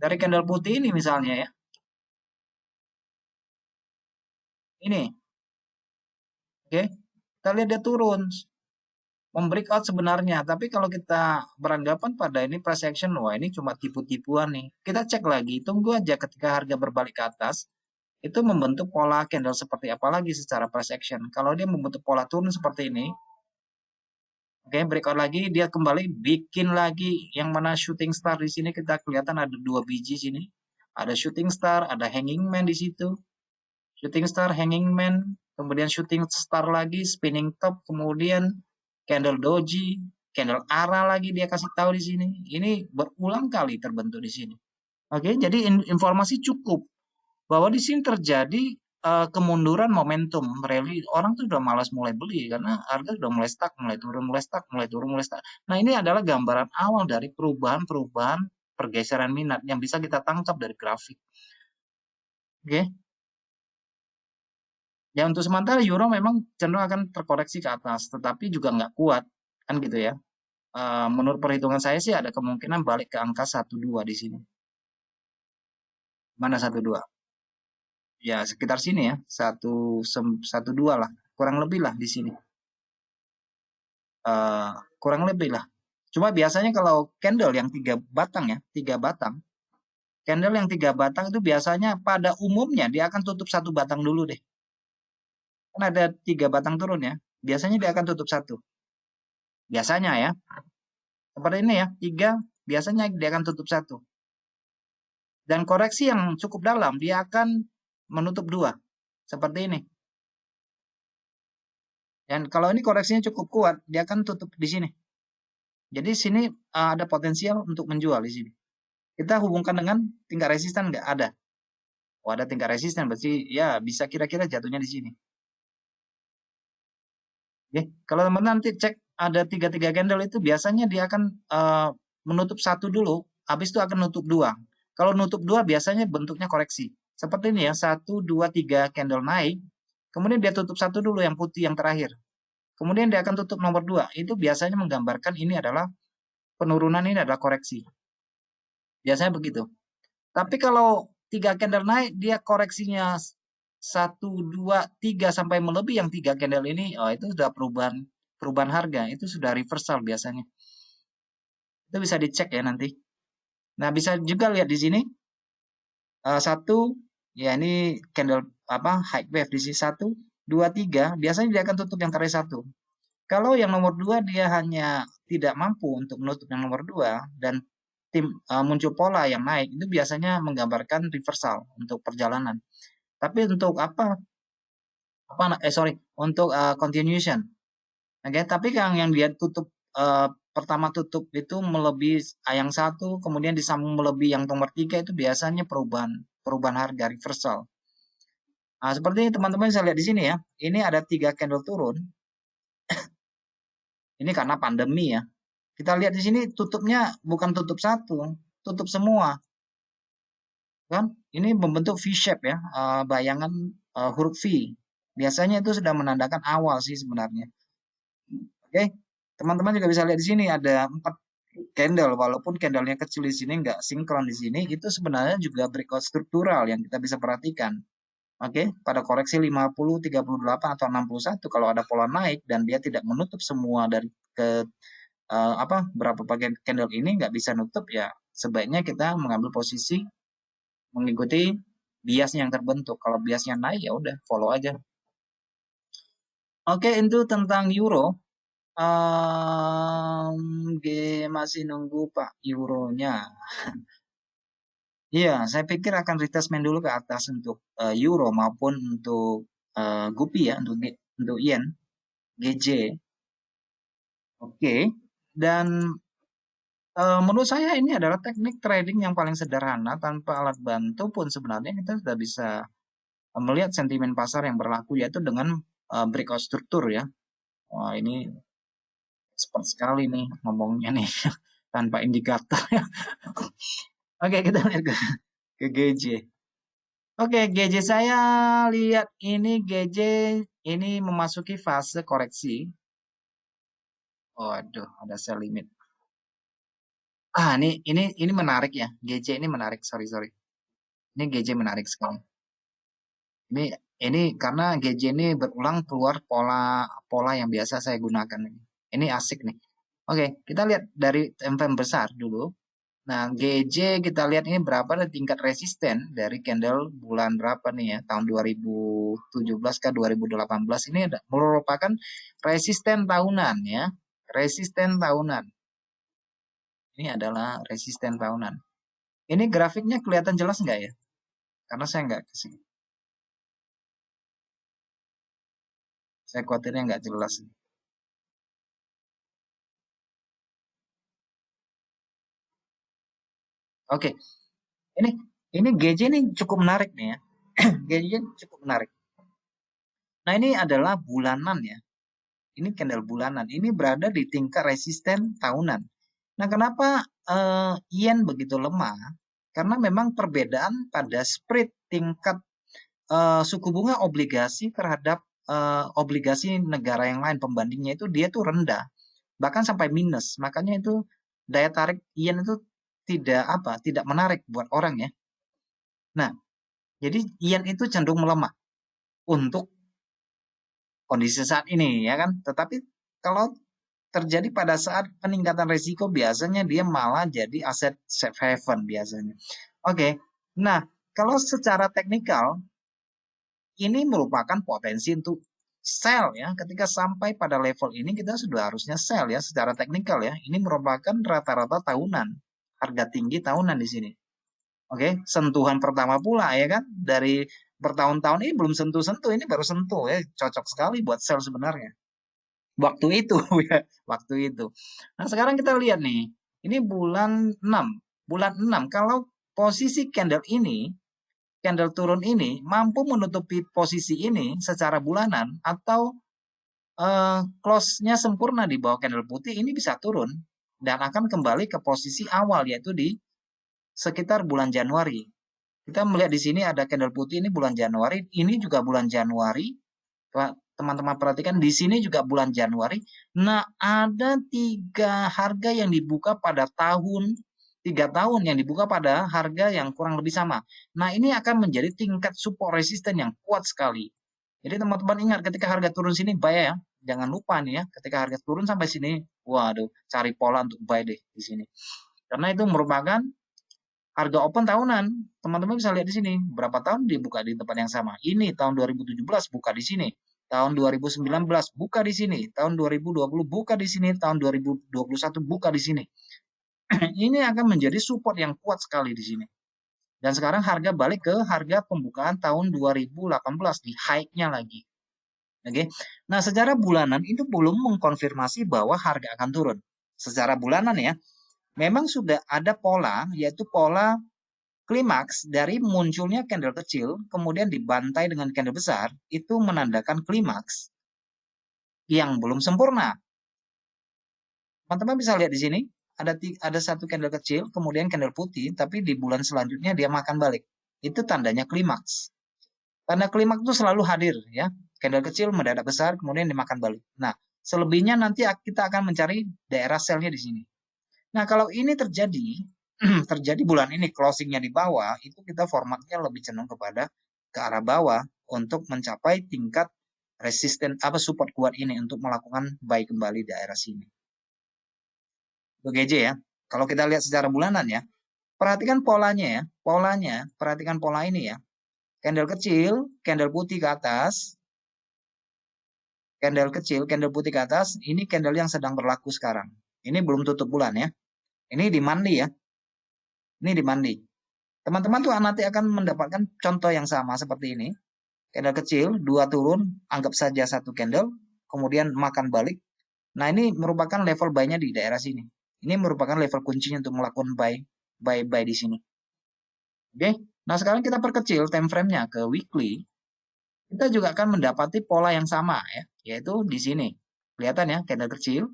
Dari candle putih ini misalnya ya. Ini. Oke. Kita lihat dia turun. Membreakout sebenarnya. Tapi kalau kita beranggapan pada ini price action, wah ini cuma tipu-tipuan nih. Kita cek lagi, tunggu aja ketika harga berbalik ke atas. Itu membentuk pola candle seperti apa lagi secara price action. Kalau dia membentuk pola turun seperti ini, Oke, breakout lagi, dia kembali bikin lagi yang mana shooting star di sini kita kelihatan ada 2 biji sini. Ada shooting star, ada hanging man di situ. Shooting star, hanging man, kemudian shooting star lagi, spinning top, kemudian candle doji, candle ara lagi dia kasih tahu di sini. Ini berulang kali terbentuk di sini. Oke, jadi informasi cukup bahwa di sini terjadi kemunduran momentum rally. Orang tuh udah malas mulai beli karena harga udah mulai stuck, mulai turun, mulai stuck, mulai turun, mulai stuck. Nah, ini adalah gambaran awal dari perubahan-perubahan pergeseran minat yang bisa kita tangkap dari grafik. Oke. Ya untuk sementara euro memang cenderung akan terkoreksi ke atas, tetapi juga nggak kuat, kan gitu ya. Menurut perhitungan saya sih ada kemungkinan balik ke angka 1,2 di sini. Mana 1,2? Ya sekitar sini ya, 1,2 lah, kurang lebih lah di sini. Kurang lebih lah. Cuma biasanya kalau candle yang 3 batang ya, 3 batang, candle yang 3 batang itu biasanya pada umumnya dia akan tutup 1 batang dulu deh. Kan ada 3 batang turun ya, biasanya dia akan tutup 1. Biasanya ya, seperti ini ya, 3, biasanya dia akan tutup 1. Dan koreksi yang cukup dalam, dia akan menutup 2. Seperti ini. Dan kalau ini koreksinya cukup kuat, dia akan tutup di sini. Jadi sini ada potensial untuk menjual di sini. Kita hubungkan dengan tingkat resisten nggak? Ada. Oh, ada tingkat resisten, berarti ya bisa kira-kira jatuhnya di sini. Oke, kalau teman-teman nanti cek ada 3 candle itu biasanya dia akan menutup 1 dulu, habis itu akan nutup 2. Kalau nutup 2 biasanya bentuknya koreksi. Seperti ini ya, 1, 2, 3 candle naik, kemudian dia tutup 1 dulu yang putih yang terakhir. Kemudian dia akan tutup nomor 2. Itu biasanya menggambarkan ini adalah penurunan, ini adalah koreksi. Biasanya begitu. Tapi kalau 3 candle naik, dia koreksinya 1, 2, 3 sampai melebihi yang 3 candle ini, oh itu sudah perubahan harga, itu sudah reversal biasanya. Itu bisa dicek ya nanti. Nah, bisa juga lihat di sini 1, ya ini candle high wave di sini 1, 2, 3, biasanya dia akan tutup yang terakhir 1. Kalau yang nomor 2 dia hanya tidak mampu untuk menutup yang nomor 2 dan muncul pola yang naik, itu biasanya menggambarkan reversal untuk perjalanan. Tapi untuk untuk continuation. Oke, tapi yang dia tutup pertama tutup itu melebihi yang 1, kemudian disambung melebihi yang nomor 3 itu biasanya perubahan harga reversal. Nah, seperti teman-teman bisa lihat di sini ya. Ini ada 3 candle turun. Ini karena pandemi ya. Kita lihat di sini tutupnya bukan tutup 1, tutup semua. Kan? Ini membentuk V-shape ya, bayangan huruf V. Biasanya itu sudah menandakan awal sih sebenarnya. Oke, teman-teman juga bisa lihat di sini ada 4 candle, walaupun candlenya kecil di sini nggak sinkron di sini, itu sebenarnya juga breakout struktural yang kita bisa perhatikan. Oke, pada koreksi 50, 38 atau 61 kalau ada pola naik dan dia tidak menutup semua dari berapa bagian candle ini nggak bisa nutup ya, sebaiknya kita mengambil posisi mengikuti biasnya yang terbentuk. Kalau biasnya naik ya udah follow aja. Oke, itu tentang euro. Masih nunggu Pak euronya. Iya, saya pikir akan retracement dulu ke atas untuk euro maupun untuk gupi ya, untuk yen, GJ. Oke, dan menurut saya ini adalah teknik trading yang paling sederhana tanpa alat bantu pun sebenarnya kita sudah bisa melihat sentimen pasar yang berlaku yaitu dengan breakout struktur ya. Wah, ini expert sekali nih ngomongnya nih tanpa indikator. Oke, kita lihat ke GJ. Oke, GJ saya lihat ini GJ ini memasuki fase koreksi. Waduh, ada sell limit. Ini menarik ya. GJ ini menarik. Sorry, sorry. Ini GJ menarik sekali. Ini ini karena GJ ini berulang keluar pola pola yang biasa saya gunakan ini. Ini asik nih. Oke, kita lihat dari time frame besar dulu. Nah, GJ kita lihat ini berapa ada tingkat resisten dari candle bulan berapa nih ya? Tahun 2017 ke 2018 ini merupakan resisten tahunan ya. resisten tahunan. Ini adalah resisten tahunan. Ini grafiknya kelihatan jelas nggak ya? Karena saya nggak kesini. Saya khawatirnya nggak jelas. Oke, ini GJ ini cukup menarik nih ya. GJ cukup menarik. Nah ini adalah bulanan ya. Ini candle bulanan. Ini berada di tingkat resisten tahunan. Nah kenapa yen begitu lemah? Karena memang perbedaan pada spread tingkat suku bunga obligasi terhadap obligasi negara yang lain pembandingnya itu dia tuh rendah, bahkan sampai minus. Makanya itu daya tarik yen itu tidak menarik buat orang ya. Nah, jadi yen itu cenderung melemah untuk kondisi saat ini ya kan. Tetapi kalau terjadi pada saat peningkatan risiko biasanya dia malah jadi aset safe haven biasanya. Oke. Nah, kalau secara teknikal ini merupakan potensi untuk sell ya. Ketika sampai pada level ini kita sudah harusnya sell ya secara teknikal ya. Ini merupakan rata-rata tahunan, harga tinggi tahunan di sini. Oke, sentuhan pertama pula ya kan dari bertahun-tahun ini belum sentuh-sentuh, ini baru sentuh ya. Cocok sekali buat sell sebenarnya. Waktu itu ya, waktu itu. Nah, sekarang kita lihat nih. Ini bulan 6. Bulan 6 kalau posisi candle ini candle turun ini mampu menutupi posisi ini secara bulanan atau close-nya sempurna di bawah candle putih, ini bisa turun dan akan kembali ke posisi awal yaitu di sekitar bulan Januari. Kita melihat di sini ada candle putih ini bulan Januari, ini juga bulan Januari. Teman-teman perhatikan di sini juga bulan Januari. Nah, ada 3 harga yang dibuka pada 3 tahun yang dibuka pada harga yang kurang lebih sama. Nah, ini akan menjadi tingkat support resisten yang kuat sekali. Jadi teman-teman ingat ketika harga turun sini buy ya. Jangan lupa nih ya, ketika harga turun sampai sini, waduh, cari pola untuk buy deh di sini. Karena itu merupakan harga open tahunan. Teman-teman bisa lihat di sini, berapa tahun dibuka di tempat yang sama. Ini tahun 2017 buka di sini. Tahun 2019 buka di sini. Tahun 2020 buka di sini. Tahun 2021 buka di sini. Ini akan menjadi support yang kuat sekali di sini. Dan sekarang harga balik ke harga pembukaan tahun 2018 di high-nya lagi. Oke. Nah, secara bulanan itu belum mengkonfirmasi bahwa harga akan turun. Secara bulanan ya, memang sudah ada pola, yaitu pola klimaks dari munculnya candle kecil, kemudian dibantai dengan candle besar, itu menandakan klimaks yang belum sempurna. Teman-teman bisa lihat di sini, ada satu candle kecil, kemudian candle putih, tapi di bulan selanjutnya dia makan balik. Itu tandanya klimaks. Tanda klimaks itu selalu hadir ya. Candle kecil mendadak besar, kemudian dimakan balik. Nah, selebihnya nanti kita akan mencari daerah sell-nya di sini. Nah, kalau ini terjadi, terjadi bulan ini closingnya di bawah, itu kita formatnya lebih cenderung kepada ke arah bawah untuk mencapai tingkat resisten support kuat ini untuk melakukan buy kembali di daerah sini. GJ ya. Kalau kita lihat secara bulanan ya, perhatikan polanya ya, perhatikan pola ini ya. Candle kecil, candle putih ke atas, candle kecil, candle putih ke atas, ini candle yang sedang berlaku sekarang. Ini belum tutup bulan ya. Ini di mandi ya. Ini di mandi. Teman-teman tuh nanti akan mendapatkan contoh yang sama seperti ini. Candle kecil, 2 turun, anggap saja 1 candle, kemudian makan balik. Nah, ini merupakan level buy-nya di daerah sini. Ini merupakan level kuncinya untuk melakukan buy di sini. Oke. Nah, sekarang kita perkecil time frame-nya ke weekly. Kita juga akan mendapati pola yang sama ya, yaitu di sini. Kelihatan ya, candle kecil.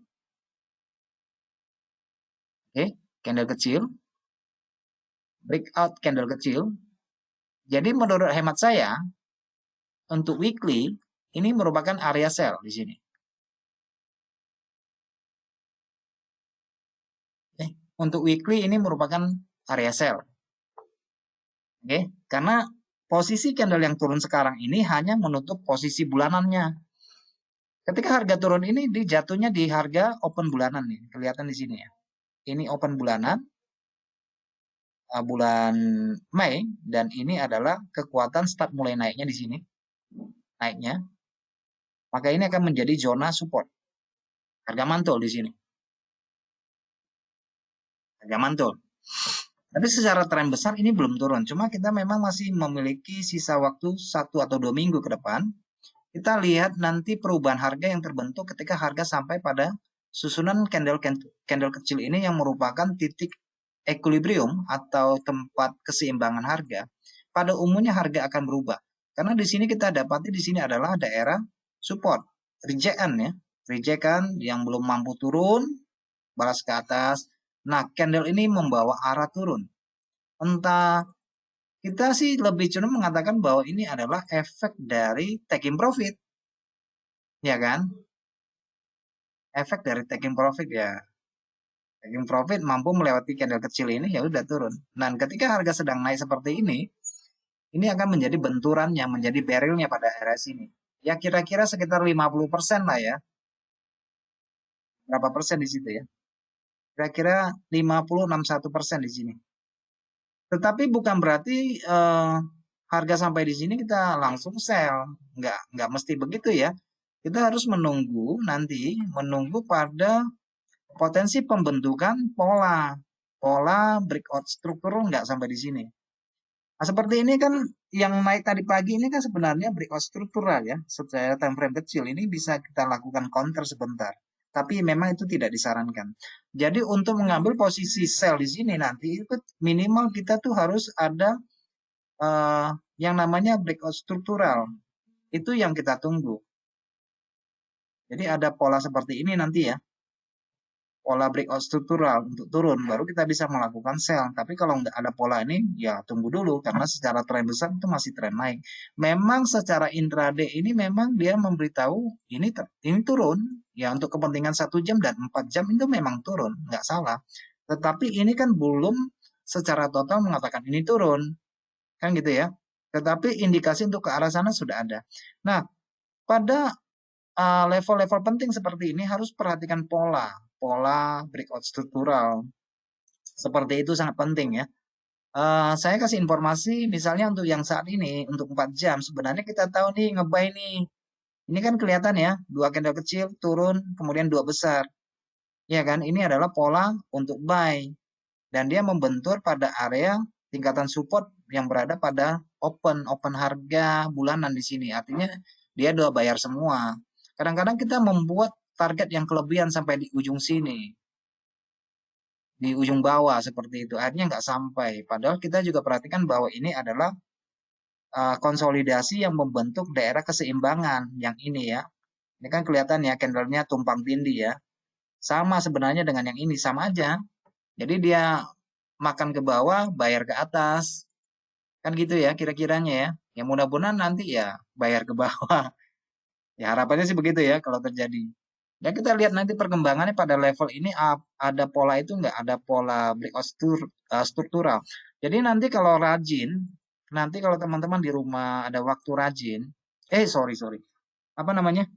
Oke, candle kecil. Breakout candle kecil. Jadi menurut hemat saya, untuk weekly, ini merupakan area sell di sini. Untuk weekly ini merupakan area sell. Oke, karena posisi candle yang turun sekarang ini hanya menutup posisi bulanannya. Ketika harga turun ini dijatuhnya di harga open bulanan nih, kelihatan di sini ya. Ini open bulanan bulan Mei dan ini adalah kekuatan start mulai naiknya di sini. Naiknya. Maka ini akan menjadi zona support. Harga mantul di sini. Harga mantul. Tapi secara tren besar ini belum turun. Cuma kita memang masih memiliki sisa waktu 1 atau 2 minggu ke depan. Kita lihat nanti perubahan harga yang terbentuk ketika harga sampai pada susunan candle kecil ini yang merupakan titik equilibrium atau tempat keseimbangan harga. Pada umumnya harga akan berubah. Karena di sini kita dapati di sini adalah daerah support, rejekan ya. Rejekan yang belum mampu turun, balas ke atas. Nah, candle ini membawa arah turun. Entah, kita sih lebih cenderung mengatakan bahwa ini adalah efek dari taking profit. Ya kan? Efek dari taking profit ya. Taking profit mampu melewati candle kecil ini ya udah turun. Dan ketika harga sedang naik seperti ini akan menjadi benturannya, menjadi barrelnya pada RS ini. Ya kira-kira sekitar 50% lah ya. Berapa persen di situ ya? Kira-kira 50,61% di sini. Tetapi bukan berarti harga sampai di sini kita langsung sell. Nggak mesti begitu ya. Kita harus menunggu pada potensi pembentukan pola breakout struktural nggak sampai di sini. Nah, seperti ini kan yang naik tadi pagi ini kan sebenarnya breakout struktural ya. Secara time frame kecil ini bisa kita lakukan counter sebentar. Tapi memang itu tidak disarankan. Jadi untuk mengambil posisi sell di sini nanti itu minimal kita tuh harus ada yang namanya breakout struktural. Itu yang kita tunggu. Jadi ada pola seperti ini nanti ya. Pola breakout struktural untuk turun, baru kita bisa melakukan sell. Tapi kalau nggak ada pola ini, ya tunggu dulu, karena secara tren besar itu masih tren naik. Memang secara intraday ini memang dia memberitahu ini turun, ya untuk kepentingan 1 jam dan 4 jam itu memang turun, nggak salah. Tetapi ini kan belum secara total mengatakan ini turun, kan gitu ya. Tetapi indikasi untuk ke arah sana sudah ada. Nah, pada level-level penting seperti ini harus perhatikan pola breakout struktural. Seperti itu sangat penting ya. Saya kasih informasi misalnya untuk yang saat ini untuk 4 jam sebenarnya kita tahu nih ngebuy nih. Ini kan kelihatan ya, 2 candle kecil turun kemudian 2 besar. Ya kan? Ini adalah pola untuk buy dan dia membentur pada area tingkatan support yang berada pada open harga bulanan di sini. Artinya dia udah bayar semua. Kadang-kadang kita membuat target yang kelebihan sampai di ujung sini, di ujung bawah seperti itu. Akhirnya nggak sampai. Padahal kita juga perhatikan bahwa ini adalah konsolidasi yang membentuk daerah keseimbangan yang ini ya. Ini kan kelihatan ya candlenya tumpang tindih ya. Sama sebenarnya dengan yang ini, sama aja. Jadi dia makan ke bawah, bayar ke atas. Kan gitu ya kira-kiranya ya. Ya mudah-mudahan nanti ya bayar ke bawah. Ya harapannya sih begitu ya kalau terjadi. Ya kita lihat nanti perkembangannya pada level ini ada pola itu enggak, ada pola breakout struktural. Jadi nanti kalau rajin, nanti kalau teman-teman di rumah ada waktu rajin, sorry, apa namanya?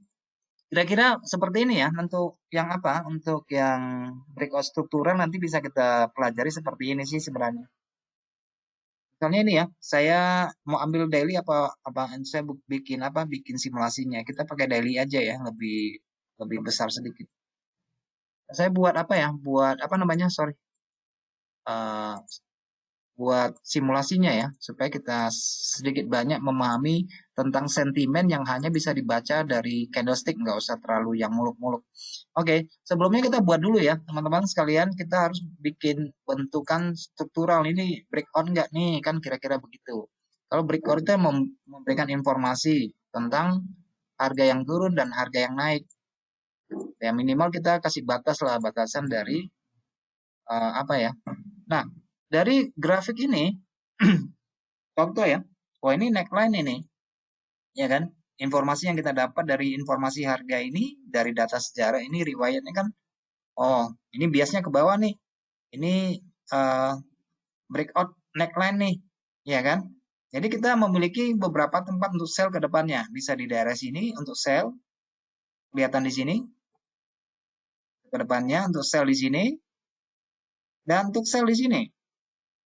Kira-kira seperti ini ya, untuk yang apa? Untuk yang breakout struktural nanti bisa kita pelajari seperti ini sih sebenarnya. Misalnya ini ya, saya mau ambil daily apa apa saya bikin simulasinya. Kita pakai daily aja ya, lebih lebih besar sedikit. Saya buat apa ya? Buat apa namanya? Sorry. Eh, buat simulasinya ya, supaya kita sedikit banyak memahami tentang sentimen yang hanya bisa dibaca dari candlestick, nggak usah terlalu yang muluk-muluk. Oke, sebelumnya kita buat dulu ya, teman-teman sekalian, kita harus bikin bentukan struktural ini breakout nggak nih, kan kira-kira begitu. Kalau breakout itu memberikan informasi tentang harga yang turun dan harga yang naik. Ya minimal kita kasih batasan dari apa ya. Nah, dari grafik ini contoh ya. Wah, ini neckline ini. Ya kan? Informasi yang kita dapat dari informasi harga ini dari data sejarah ini riwayatnya kan, oh, ini biasnya ke bawah nih. Ini uh, breakout neckline nih. Ya kan? Jadi kita memiliki beberapa tempat untuk sell ke depannya. Bisa di daerah sini untuk sell. Kelihatan di sini. Ke depannya untuk sell di sini dan untuk sell di sini.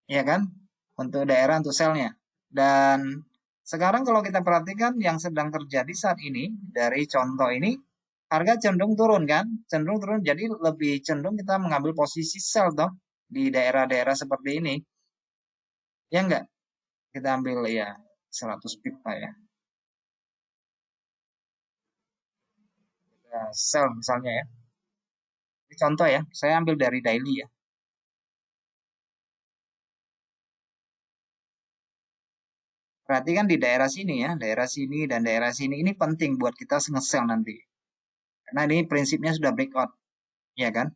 Ya kan? Untuk daerah untuk sell-nya. Dan sekarang kalau kita perhatikan yang sedang terjadi saat ini dari contoh ini, harga cenderung turun kan? Cenderung turun, jadi lebih cenderung kita mengambil posisi sell toh di daerah-daerah seperti ini. Ya enggak? Kita ambil ya 100 pip lah ya. Kita sell misalnya ya. Ini contoh ya, saya ambil dari daily ya. Perhatikan di daerah sini ya, daerah sini dan daerah sini ini penting buat kita nge-sell nanti. Karena ini prinsipnya sudah breakout, ya kan?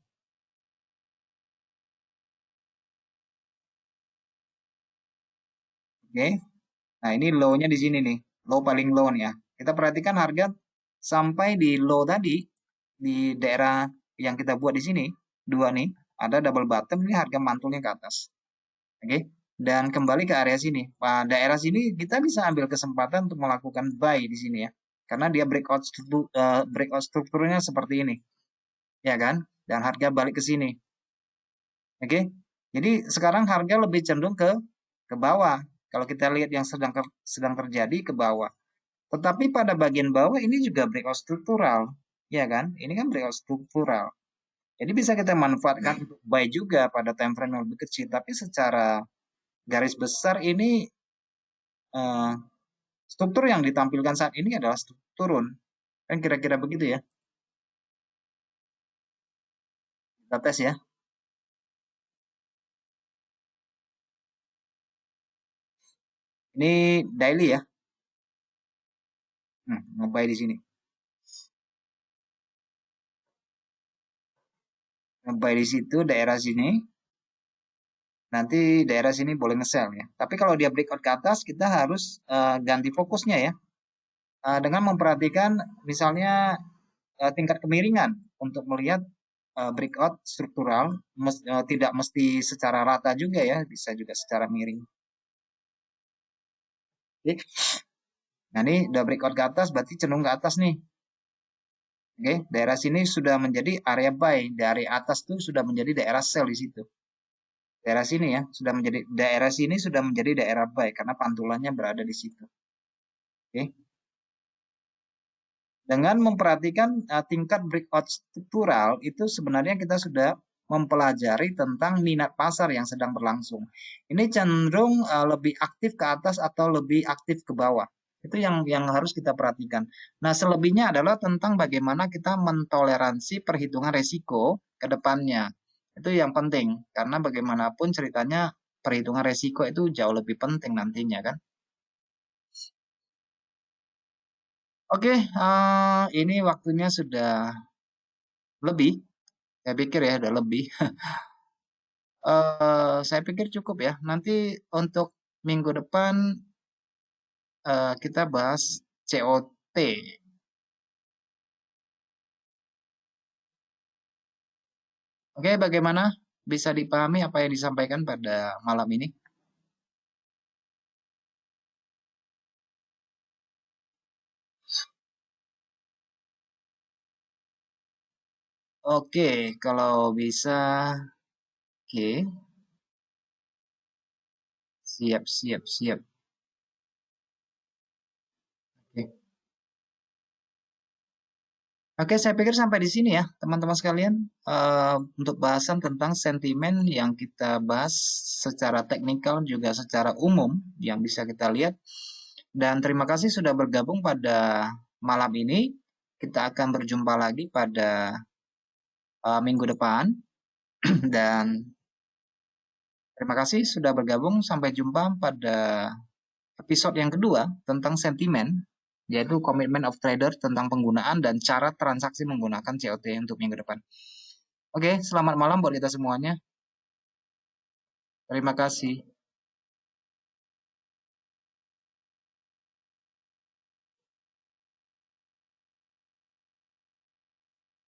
Oke. Nah, ini low-nya di sini nih. Low paling low nih ya. Kita perhatikan harga sampai di low tadi di daerah yang kita buat di sini, dua nih, ada double bottom, ini harga mantulnya ke atas. Oke. Dan kembali ke area sini. Pada daerah sini kita bisa ambil kesempatan untuk melakukan buy di sini ya. Karena dia breakout strukturnya seperti ini. Ya kan? Dan harga balik ke sini. Oke. Jadi sekarang harga lebih cenderung ke bawah. Kalau kita lihat yang sedang terjadi ke bawah. Tetapi pada bagian bawah ini juga breakout struktural, ya kan? Ini kan breakout struktural. Jadi bisa kita manfaatkan untuk buy juga pada time frame yang lebih kecil. Tapi secara garis besar ini eh, struktur yang ditampilkan saat ini adalah struktur turun. Kan kira-kira begitu ya. Kita tes ya. Ini daily ya. Nge-buy di sini. Nge-buy di situ daerah sini. Nanti daerah sini boleh nge-sell ya. Tapi kalau dia breakout ke atas, kita harus ganti fokusnya ya. Dengan memperhatikan misalnya tingkat kemiringan untuk melihat breakout struktural, tidak mesti secara rata juga ya, bisa juga secara miring. Oke. Nah ini udah breakout ke atas, berarti cenderung ke atas nih. Oke, daerah sini sudah menjadi area buy, dari atas tuh sudah menjadi daerah sell di situ. Daerah sini ya, daerah sini sudah menjadi daerah buy karena pantulannya berada di situ. Oke. Dengan memperhatikan tingkat breakout struktural itu sebenarnya kita sudah mempelajari tentang minat pasar yang sedang berlangsung. Ini cenderung lebih aktif ke atas atau lebih aktif ke bawah. Itu yang harus kita perhatikan. Nah, selebihnya adalah tentang bagaimana kita mentoleransi perhitungan resiko ke depannya. Itu yang penting karena bagaimanapun ceritanya perhitungan resiko itu jauh lebih penting nantinya kan. Oke, ini waktunya sudah lebih. Saya pikir ya udah lebih. Saya pikir cukup ya. Nanti untuk minggu depan kita bahas COT. Oke, bagaimana? Bisa dipahami apa yang disampaikan pada malam ini? Oke, kalau bisa, oke, siap, siap, siap. Oke. Oke, saya pikir sampai di sini ya, teman-teman sekalian. Untuk bahasan tentang sentimen yang kita bahas secara teknikal juga secara umum yang bisa kita lihat. Dan terima kasih sudah bergabung pada malam ini. Kita akan berjumpa lagi pada minggu depan. Dan terima kasih sudah bergabung. Sampai jumpa pada episode yang kedua tentang sentimen, yaitu Commitment of Trader tentang penggunaan dan cara transaksi menggunakan COT untuk minggu depan. Oke, selamat malam buat kita semuanya. Terima kasih.